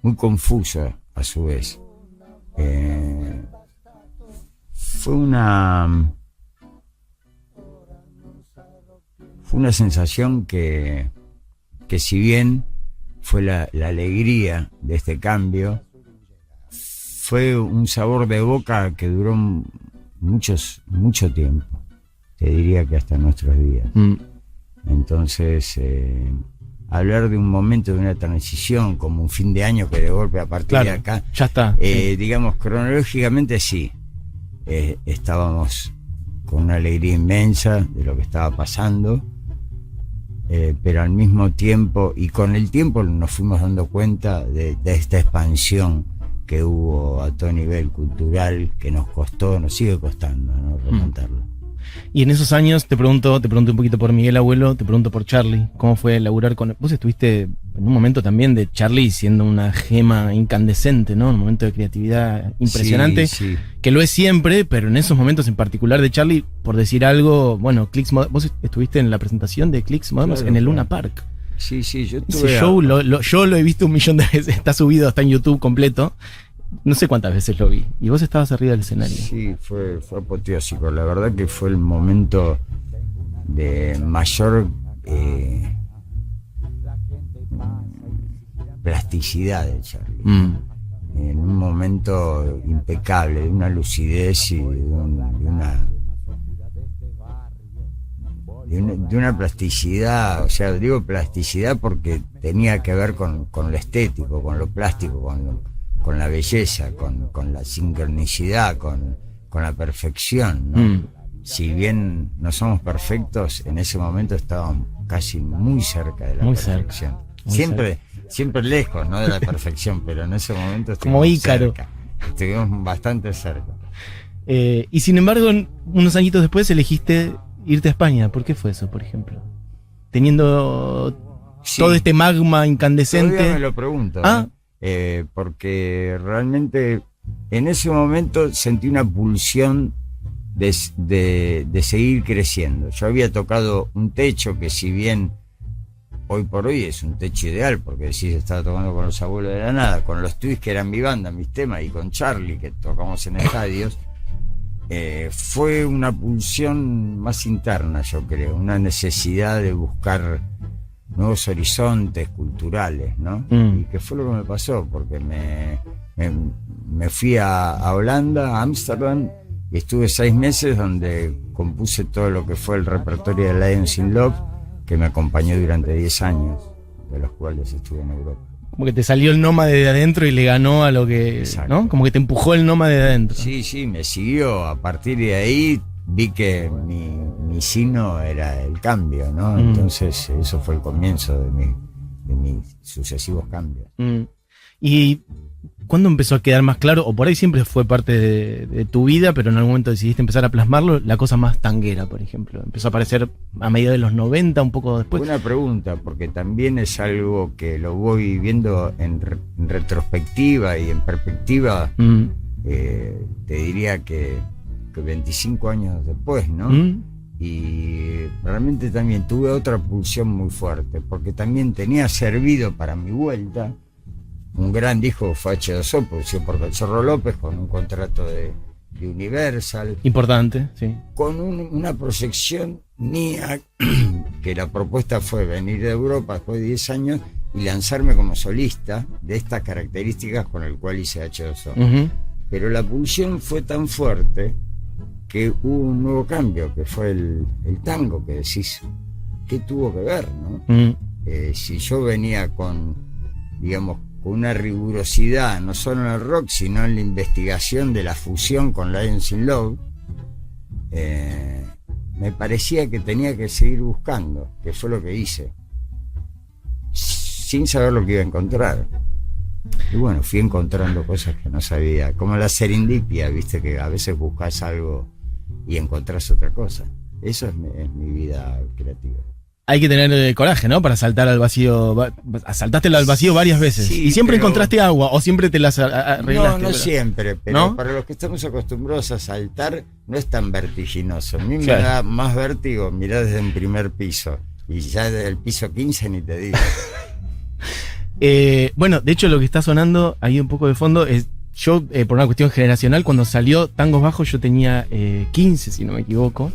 muy confuso a su vez. Fue una sensación que si bien fue la alegría de este cambio, fue un sabor de boca que duró mucho tiempo, te diría que hasta nuestros días. Entonces, hablar de un momento de una transición como un fin de año que de golpe a partir de acá, ya está, digamos cronológicamente sí, estábamos con una alegría inmensa de lo que estaba pasando, pero al mismo tiempo, y con el tiempo nos fuimos dando cuenta de esta expansión que hubo a todo nivel cultural, que nos sigue costando, ¿no? Remontarlo. Y en esos años, te pregunto un poquito por Miguel Abuelo, te pregunto por Charlie, ¿cómo fue laburar con él? Vos estuviste en un momento también de Charlie siendo una gema incandescente, ¿no? Un momento de creatividad impresionante, sí. Que lo es siempre, pero en esos momentos en particular de Charlie, por decir algo, bueno, vos estuviste en la presentación de Clicks Modernos, claro, en el Luna Park. Sí, yo tuve ese show, yo lo he visto 1.000.000 de veces, está subido, está en YouTube completo. No sé cuántas veces lo vi. Y vos estabas arriba del escenario. Sí, fue apoteósico. La verdad que fue el momento de mayor plasticidad de Charlie. En un momento impecable, de una lucidez y de una plasticidad. O sea, digo plasticidad porque tenía que ver con lo estético, con lo plástico, con la belleza, con la sincronicidad, con la perfección, ¿no? Si bien no somos perfectos, en ese momento estábamos casi muy cerca de la perfección. Siempre lejos, ¿no? De la perfección, pero en ese momento estuvimos como Ícaro. cerca. Estuvimos bastante cerca. Y sin embargo, unos añitos después elegiste irte a España. ¿Por qué fue eso, por ejemplo? Teniendo todo este magma incandescente. Todavía me lo pregunto. Porque realmente en ese momento sentí una pulsión de seguir creciendo. Yo había tocado un techo que, si bien hoy por hoy es un techo ideal, porque sí, estaba tocando con los Abuelos de la Nada, con los Twists, que eran mi banda, mis temas, y con Charlie, que tocamos en estadios, fue una pulsión más interna, yo creo, una necesidad de buscar nuevos horizontes culturales, ¿no? Y que fue lo que me pasó, porque me fui a Holanda, a Ámsterdam, y estuve 6 meses donde compuse todo lo que fue el repertorio de Lions in Love, que me acompañó durante 10 años, de los cuales estuve en Europa. Como que te salió el nómade de adentro y le ganó a lo que... Exacto. ¿No? Como que te empujó el nómade de adentro. Sí, me siguió. A partir de ahí vi que mi signo era el cambio, ¿no? Entonces eso fue el comienzo de mis sucesivos cambios. ¿Y cuándo empezó a quedar más claro, o por ahí siempre fue parte de tu vida, pero en algún momento decidiste empezar a plasmarlo, la cosa más tanguera, por ejemplo? ¿Empezó a aparecer a mediados de los 90, un poco después? Buena pregunta, porque también es algo que lo voy viendo en retrospectiva y en perspectiva. Te diría que 25 años después, ¿no? Y realmente también tuve otra pulsión muy fuerte, porque también tenía servido para mi vuelta. Un gran disco fue H2O, producido por Cachorro López, con un contrato de Universal. Importante, sí. Con una proyección mía, que la propuesta fue venir de Europa después de 10 años y lanzarme como solista de estas características con el cual hice H2O. Pero la pulsión fue tan fuerte que hubo un nuevo cambio, que fue el tango que decís. ¿qué tuvo que ver, no? Si yo venía con, digamos, con una rigurosidad, no solo en el rock, sino en la investigación de la fusión con Lions in Love, me parecía que tenía que seguir buscando, que fue lo que hice, sin saber lo que iba a encontrar. Y bueno, fui encontrando cosas que no sabía, como la serendipia, viste, que a veces buscas algo y encontrás otra cosa. Eso es mi vida creativa. Hay que tener coraje, ¿no? Para saltar al vacío. Saltaste al vacío varias veces. Sí, ¿Y siempre pero encontraste agua o siempre te las arreglaste? No siempre, pero ¿no? Para los que estamos acostumbrados a saltar, no es tan vertiginoso. A mí Claro. me da más vértigo mirar desde un primer piso. Y ya desde el piso 15 ni te digo. Bueno, de hecho lo que está sonando ahí un poco de fondo es... Yo, por una cuestión generacional, cuando salió Tangos Bajos yo tenía 15, si no me equivoco.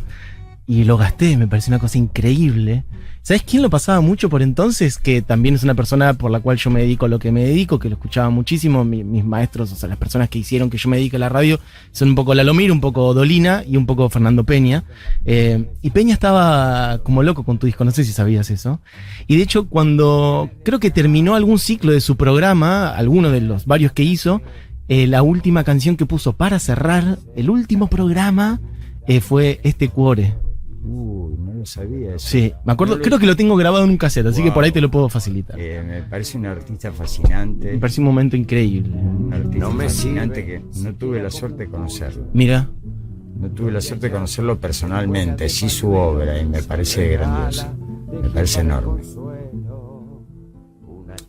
Y lo gasté, me pareció una cosa increíble. ¿Sabes quién lo pasaba mucho por entonces? Que también es una persona por la cual yo me dedico a lo que me dedico, que lo escuchaba muchísimo. Mis maestros, o sea, las personas que hicieron que yo me dedique a la radio, son un poco Lalomir, un poco Dolina y un poco Fernando Peña. Y Peña estaba como loco con tu disco, no sé si sabías eso. Y de hecho, cuando creo que terminó algún ciclo de su programa, alguno de los varios que hizo, la última canción que puso para cerrar el último programa fue este Cuore. No lo sabía eso. Sí, me acuerdo, creo que lo tengo grabado en un cassette, así que por ahí te lo puedo facilitar. Me parece un artista fascinante. Me parece un momento increíble. Un artista fascinante que no tuve la suerte de conocerlo. Mira, No tuve la suerte de conocerlo personalmente, sí su obra, y me parece grandiosa. Me parece enorme.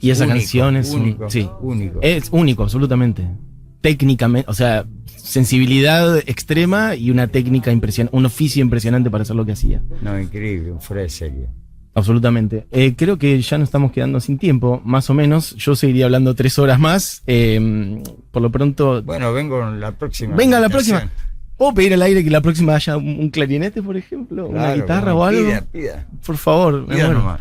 y esa Único, canción es único, sí, único. es único, absolutamente. Técnicamente, o sea, sensibilidad extrema y una técnica impresionante, un oficio impresionante para hacer lo que hacía. No, increíble, un fuera de serie. Absolutamente. Creo que ya nos estamos quedando sin tiempo, más o menos. Yo seguiría hablando 3 horas más. Por lo pronto. Bueno, vengo la próxima. Venga, la invitación. próxima. ¿Puedo pedir al aire que la próxima haya un clarinete, por ejemplo? Claro, ¿Una guitarra como o algo? Pida. Por favor. Pida bueno. nomás.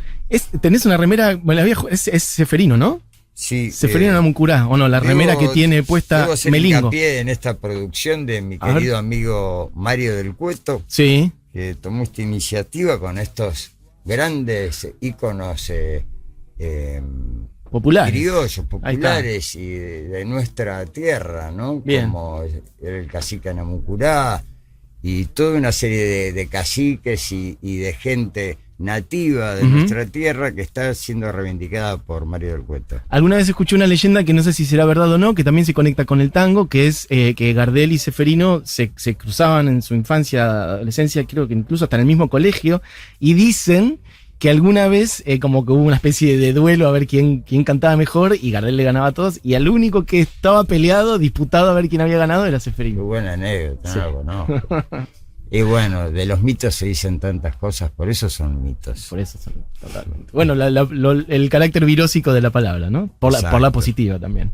Tenés una remera, me la es Seferino, ¿no? Sí. Seferino Namuncurá, o no, la remera que tiene puesta debo hacer Melingo. hincapié en esta producción de mi A ver. querido amigo Mario del Cueto, Sí, que tomó esta iniciativa con estos grandes íconos popular. criollos, Ahí populares y de nuestra tierra, ¿no? Bien. Como el cacique Namuncurá y toda una serie de caciques y de gente nativa de Ujú. nuestra tierra que está siendo reivindicada por Mario del Cueto. Alguna vez escuché una leyenda que no sé si será verdad o no, que también se conecta con el tango, que es que Gardel y Seferino se cruzaban en su infancia, adolescencia, creo que incluso hasta en el mismo colegio, y dicen que alguna vez como que hubo una especie de duelo a ver quién cantaba mejor, y Gardel le ganaba a todos, y al único que estaba peleado, disputado a ver quién había ganado, era Qué Seferino. buena anécdota, Sí. ¿no? Y bueno, de los mitos se dicen tantas cosas, por eso son mitos. Por eso son totalmente. Bueno, el carácter virósico de la palabra, ¿no? Por la Exacto. positiva también.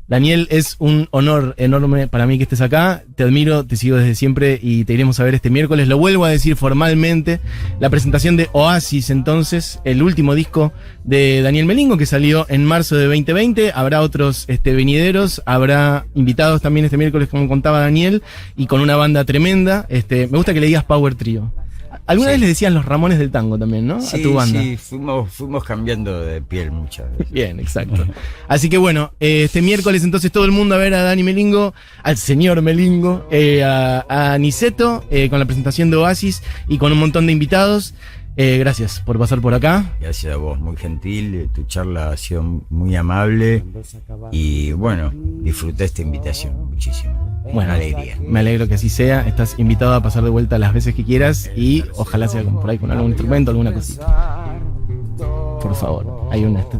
Daniel, es un honor enorme para mí que estés acá. Te admiro, te sigo desde siempre y te iremos a ver este miércoles. Lo vuelvo a decir formalmente. La presentación de Oasis, entonces, el último disco de Daniel Melingo que salió en marzo de 2020. Habrá otros venideros, habrá invitados también este miércoles, como contaba Daniel, y con una banda tremenda. Me gusta que le digas Power Trio. Alguna Sí. vez les decían los Ramones del tango también, ¿no? Sí, a tu banda. sí, fuimos cambiando de piel muchas veces. Bien, exacto. Así que bueno, este miércoles entonces todo el mundo a ver a Dani Melingo, al señor Melingo, a Niceto, con la presentación de Oasis y con un montón de invitados. Gracias por pasar por acá. Gracias a vos, muy gentil, tu charla ha sido muy amable y bueno, disfruté esta invitación muchísimo. Bueno, Una alegría. Me alegro que así sea. Estás invitado a pasar de vuelta las veces que quieras y ojalá sea por ahí con algún instrumento, alguna cosita. Por favor,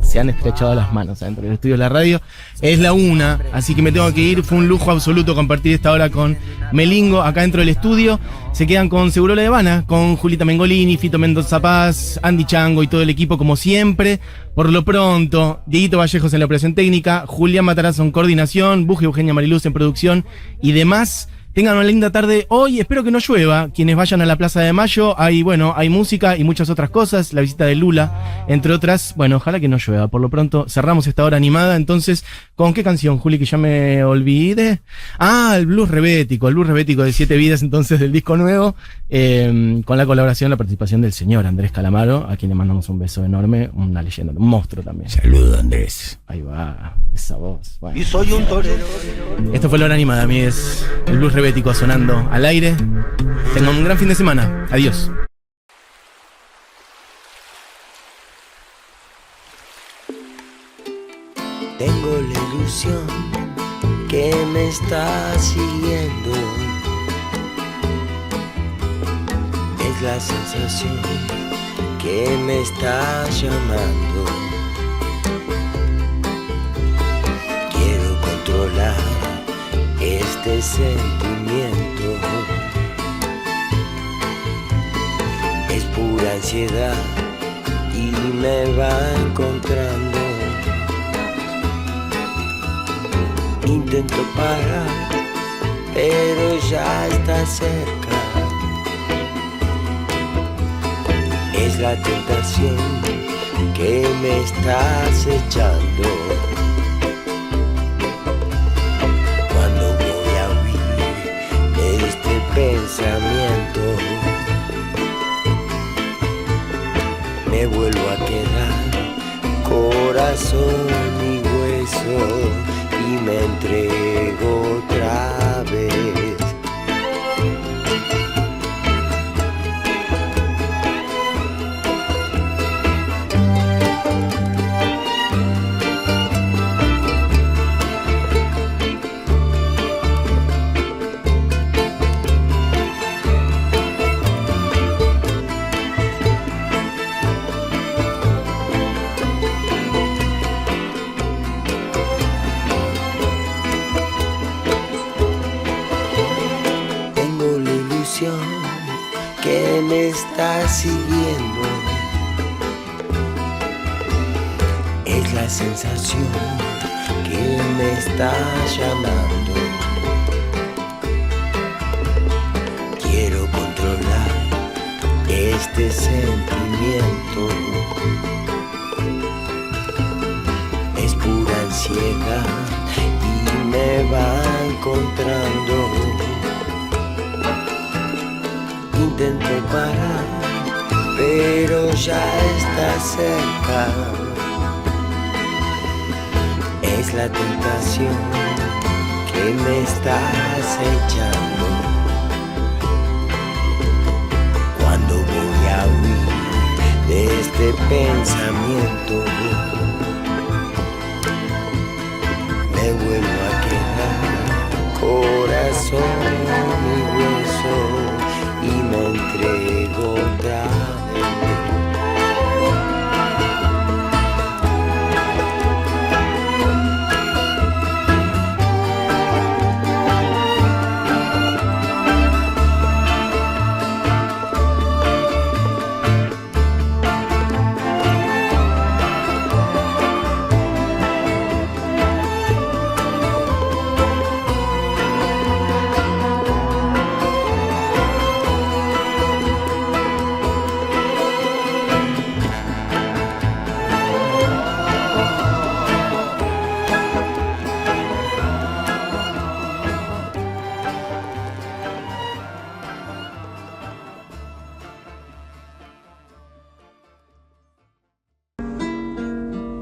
se han estrechado las manos adentro del estudio de la radio. Es la 1, así que me tengo que ir. Fue un lujo absoluto compartir esta hora con Melingo acá dentro del estudio. Se quedan con Segurola de Habana, con Julita Mengolini, Fito Mendoza Paz, Andy Chango y todo el equipo como siempre. Por lo pronto, Dieguito Vallejos en la operación técnica, Julián Matarazzo en coordinación, Buji Eugenia Mariluz en producción y demás. tengan una linda tarde hoy. Espero que no llueva. Quienes vayan a la Plaza de Mayo, hay música y muchas otras cosas. La visita de Lula, entre otras. Bueno, ojalá que no llueva. Por lo pronto, cerramos esta hora animada. Entonces, ¿con qué canción, Juli, que ya me olvidé? El blues rebético de 7 vidas, entonces, del disco nuevo. Con la colaboración, la participación del señor Andrés Calamaro, a quien le mandamos un beso enorme. Una leyenda, un monstruo también. Saludo, Andrés. Ahí va, esa voz. Bueno. Y soy un torero. Esto fue la hora animada, amigues. El blues rebético sonando al aire. Tengan un gran fin de semana. Adiós. Tengo la ilusión que me está siguiendo. Es la sensación que me está llamando. Quiero controlar este sentimiento. Es pura ansiedad y me va encontrando. Intento parar, pero ya está cerca. Es la tentación que me está acechando. Cuando voy a huir de este pensamiento, me vuelvo a quedar corazón y hueso y me entrego otra vez. Que me está siguiendo. Es la sensación que me está llamando. Quiero controlar este sentimiento. Es pura ansiedad y me va encontrando. Intento parar, pero ya está cerca. Es la tentación que me está acechando. Cuando voy a huir de este pensamiento, me vuelvo a quedar corazón y hueso y me entrego otra vez.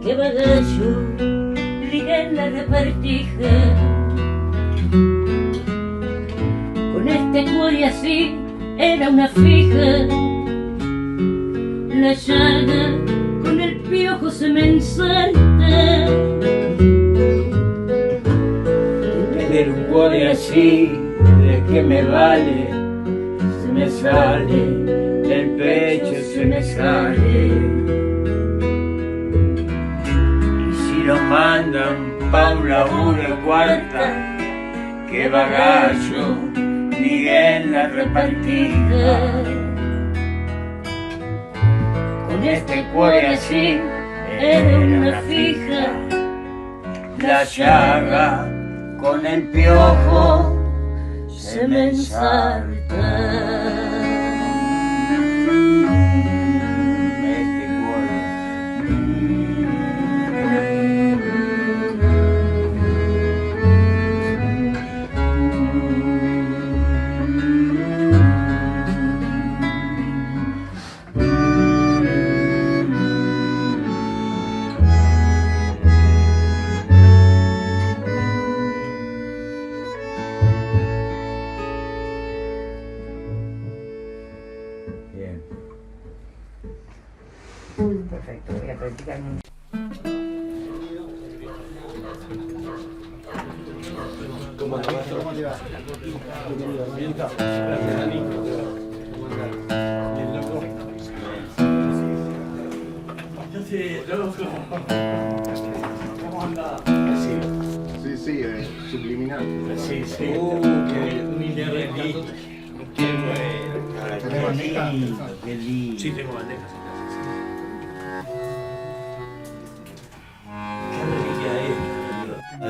Que bagallo, ligué en la repartija. Con este cuore así era una fija. La llaga con el piojo se me ensalta. Tener un cuore así, ¿de qué me vale? Se me sale, del pecho se me sale. Nos mandan pa' un laburo cuarta, que bagallo, Miguel la repartija. Con este cuore así, era una fija. La llaga con el piojo se me ensarta. Perfecto, voy a practicar mucho. Sí, subliminal. Sí, ¿Tenés bandeja? Qué lindo. Sí, tengo bandejas.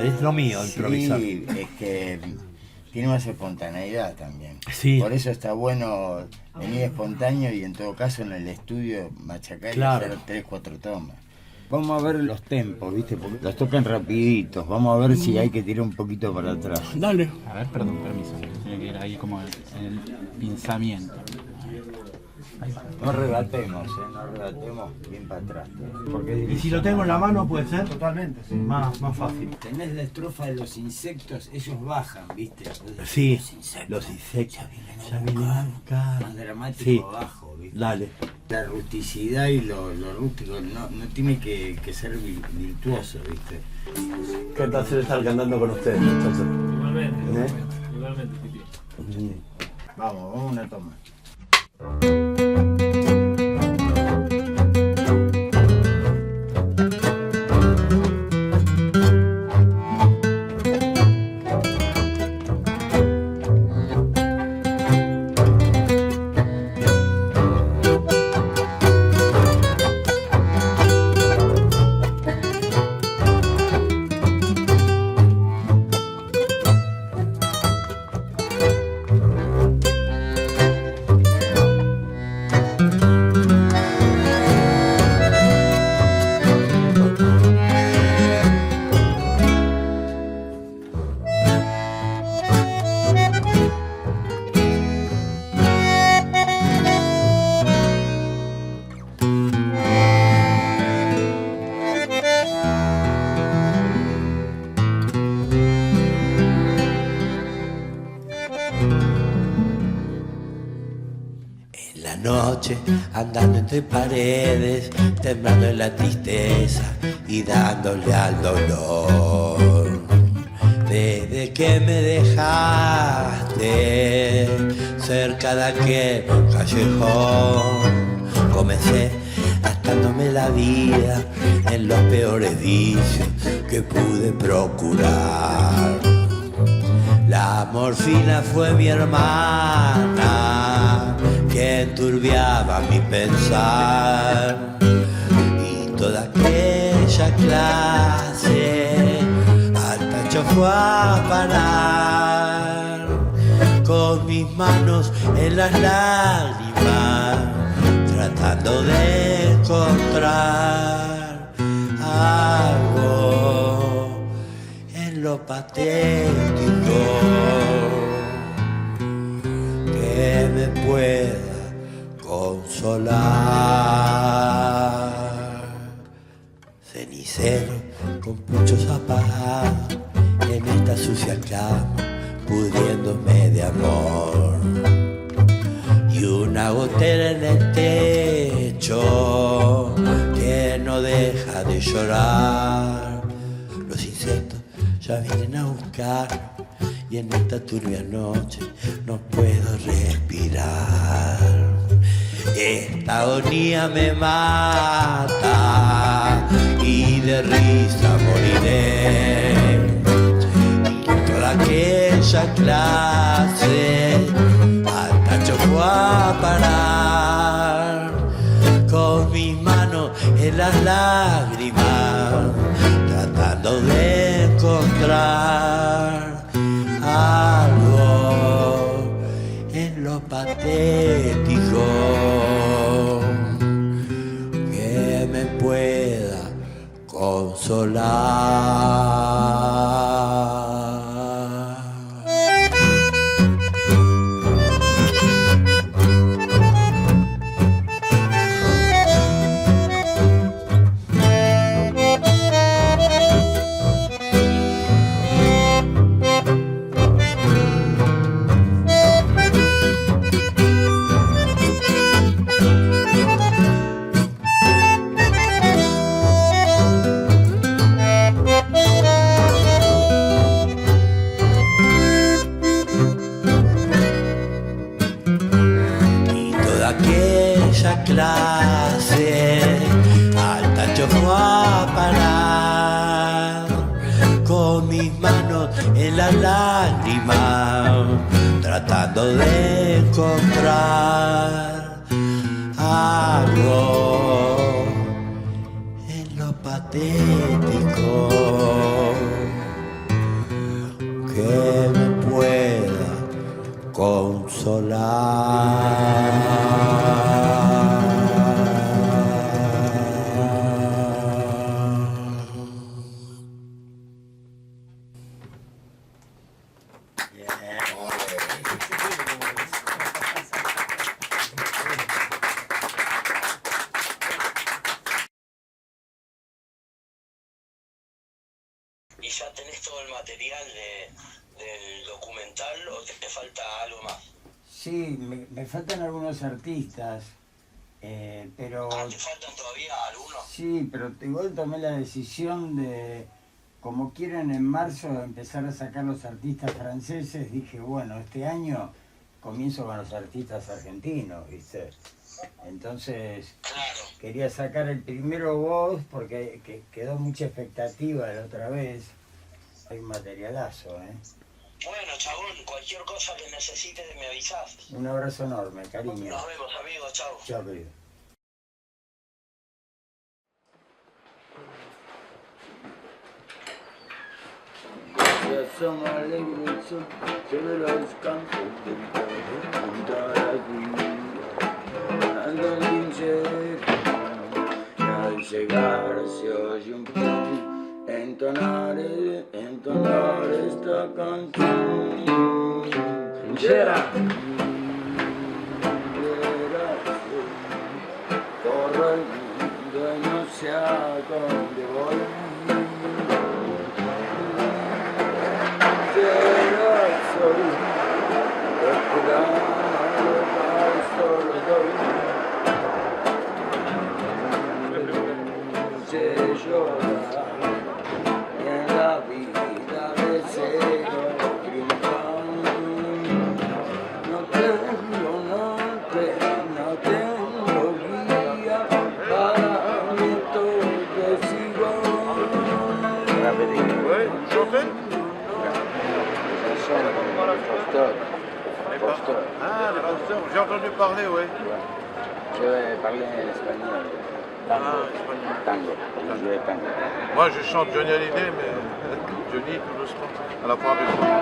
Es lo mío, improvisar. Sí, es que tiene más espontaneidad también. Sí. Por eso está bueno venir espontáneo y en todo caso en el estudio machacar Claro. y hacer 3, 4 tomas. Vamos a ver los tempos, ¿viste? Porque los tocan rapiditos. Vamos a ver si hay que tirar un poquito para atrás. Dale. A ver, perdón, permiso. Tiene que ir ahí como en el pinzamiento. No rebatemos, no rebatemos bien para atrás. Porque Y si lo tengo en la mano puede ser Totalmente, sí. más fácil. tenés la estrofa de los insectos, ellos bajan, ¿viste? Sí, Los insectos. los insectos ya vienen a buscar. Más dramático Sí. abajo, ¿viste? Dale. La rusticidad y lo rústico no tiene que ser virtuoso, ¿viste? ¿Qué placer estar cantando con ustedes, muchachos? Igualmente, igualmente, Titi. Vamos a una toma. En la noche, andando entre paredes, temblando en la tristeza y dándole al dolor. Desde que me dejaste cerca de aquel callejón, comencé gastándome la vida en los peores vicios que pude procurar. La morfina fue mi hermana que enturbiaba mi pensar, y toda aquella clase al tacho fue a parar, con mis manos en las lágrimas, tratando de encontrar algo en lo patético que me pueda consolar. Cenicero con puchos apagados en esta sucia cama, pudriéndome de amor, y una gotera en el techo que no deja de llorar. Los insectos ya vienen a buscar, y en esta turbia noche no puedo respirar. Esta agonía me mata y de risa moriré. Y toda aquella clase al tacho fue a parar, con mis manos en las lágrimas, tratando de encontrar algo patético que me pueda consolar. Clase al tacho fue a parar con mis manos en las lágrimas tratando de encontrar algo en lo patético que me pueda consolar. ¿Y ya tenés todo el material del documental o te falta algo más? Sí, me faltan algunos artistas, pero... ¿Te faltan todavía algunos? Sí, pero igual tomé la decisión de, como quieren en marzo empezar a sacar los artistas franceses, dije, bueno, este año comienzo con los artistas argentinos, ¿viste? Entonces, claro, quería sacar el primero voz porque quedó mucha expectativa la otra vez. Hay un materialazo, ¿eh? Bueno, chabón, cualquier cosa que necesites me avisás. Un abrazo enorme, cariño. Nos vemos, amigos, chao. Chao, querido. Se asoma alegre el sol sobre los campos del campo junto a las vidas. Ando el linchero y al llegar se oye un peón entonar esta canción. Linchera. Corro el mundo y no sé a dónde voy. Y en la vida deseo triunfar. No tengo guía, para mí todo es igual. Ah, les posteurs, j'ai entendu parler, oui. Je vais parler espagnol. Tango. Tango. Je vais tango. Moi, je chante Johnny Hallyday, mais Johnny, tout doucement, à la fin du temps.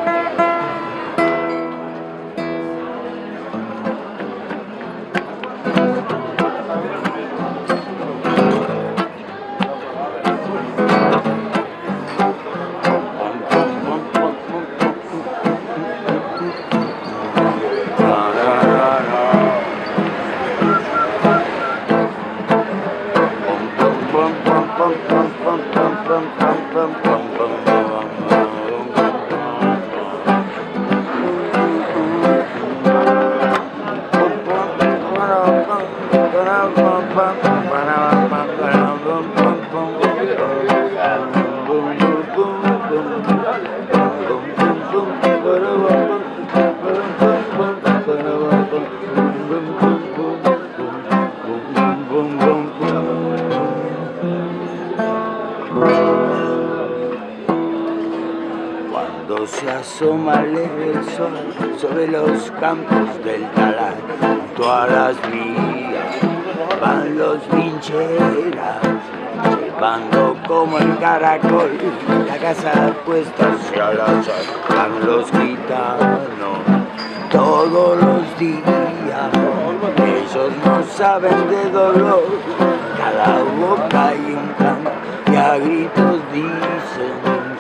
Se asoma alegre el sol sobre los campos del talar. Junto a las vías van los vincheras, llevando como el caracol la casa puesta hacia la sal. Van los gitanos todos los días. Ellos no saben de dolor, cada boca hay un canto y a gritos dicen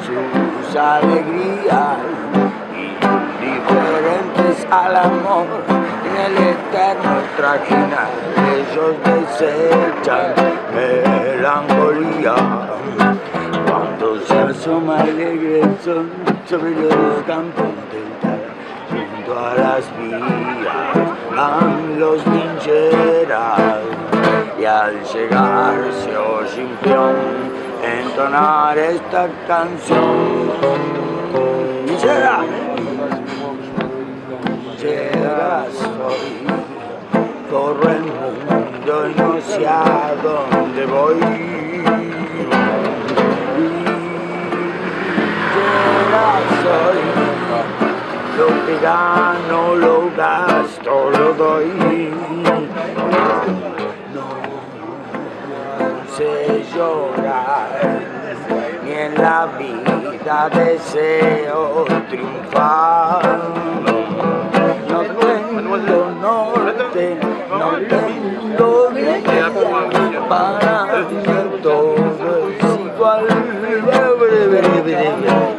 sus alegrías, indiferentes al amor en el eterno trajinar. Ellos desechan melancolía cuando se asoma alegre el sol sobre los campos del Tala. Junto a las vías van los lincheras y al llegar se oye un peón entonar esta canción. Linchera, linchera soy, corro el mundo y no sé a dónde voy. Linchera soy, lo que gano lo gasto, lo doy. No sé llorar, ni en la vida deseo triunfar. No tengo norte, no tengo vida, para mí todo es igual.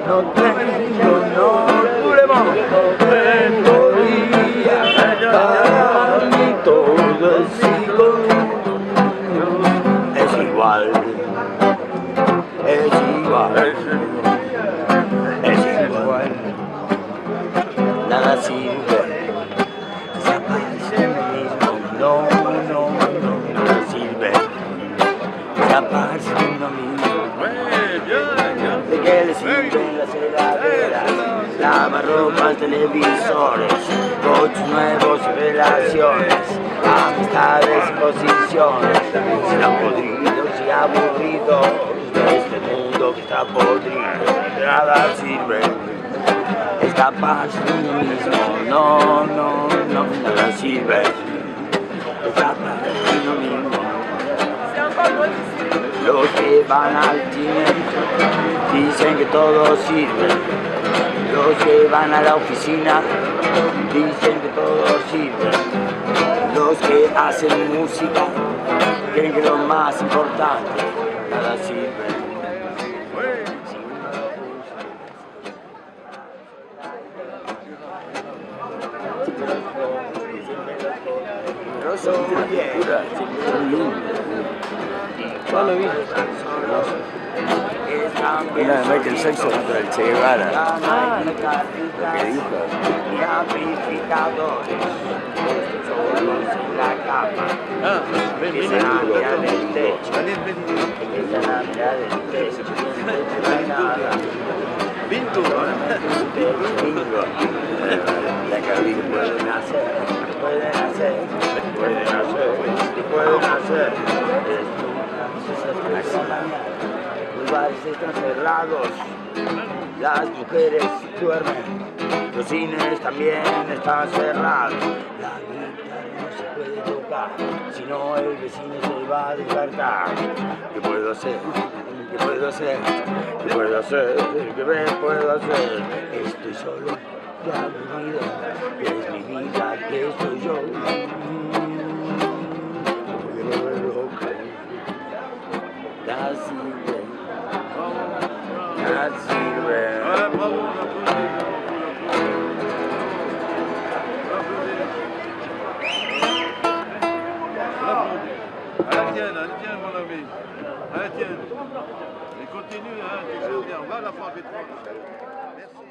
No tengo norte, no tengo vida, para mí todo es igual. Es igual, es igual, es igual. Nada sirve, desaparece lo mismo. No, nada sirve, desaparece lo mismo. ¿De qué le sirven las heladeras, lavarropas, televisores, coches nuevos y relaciones, amistades y posiciones? Serán podridos y aburridos de este mundo que está podrido. De nada sirve escaparse de uno mismo. No, nada sirve escaparse de uno mismo. Los que van al cine dicen que todo sirve. Los que van a la oficina dicen que todo sirve. Los que hacen música creen que lo más importante nada sirve. Pero son bien, son lindos. No lo vi. Una de Michael Jackson contra el Che Guevara. ¿Qué dijo? Bingo. La cabina pueden hacer. Los bares están cerrados, las mujeres duermen, los cines también están cerrados. La guitarra no se puede tocar, si no el vecino se va a despertar. ¿Qué puedo hacer? ¿Qué puedo hacer? ¿Qué puedo hacer? ¿Qué me puedo hacer? Estoy solo, que aburrido, que es mi vida, que soy yo. Tiens, mon ami. Allez, tiens. Et continue, hein, tu sais bien. On va la frapper trop. Merci.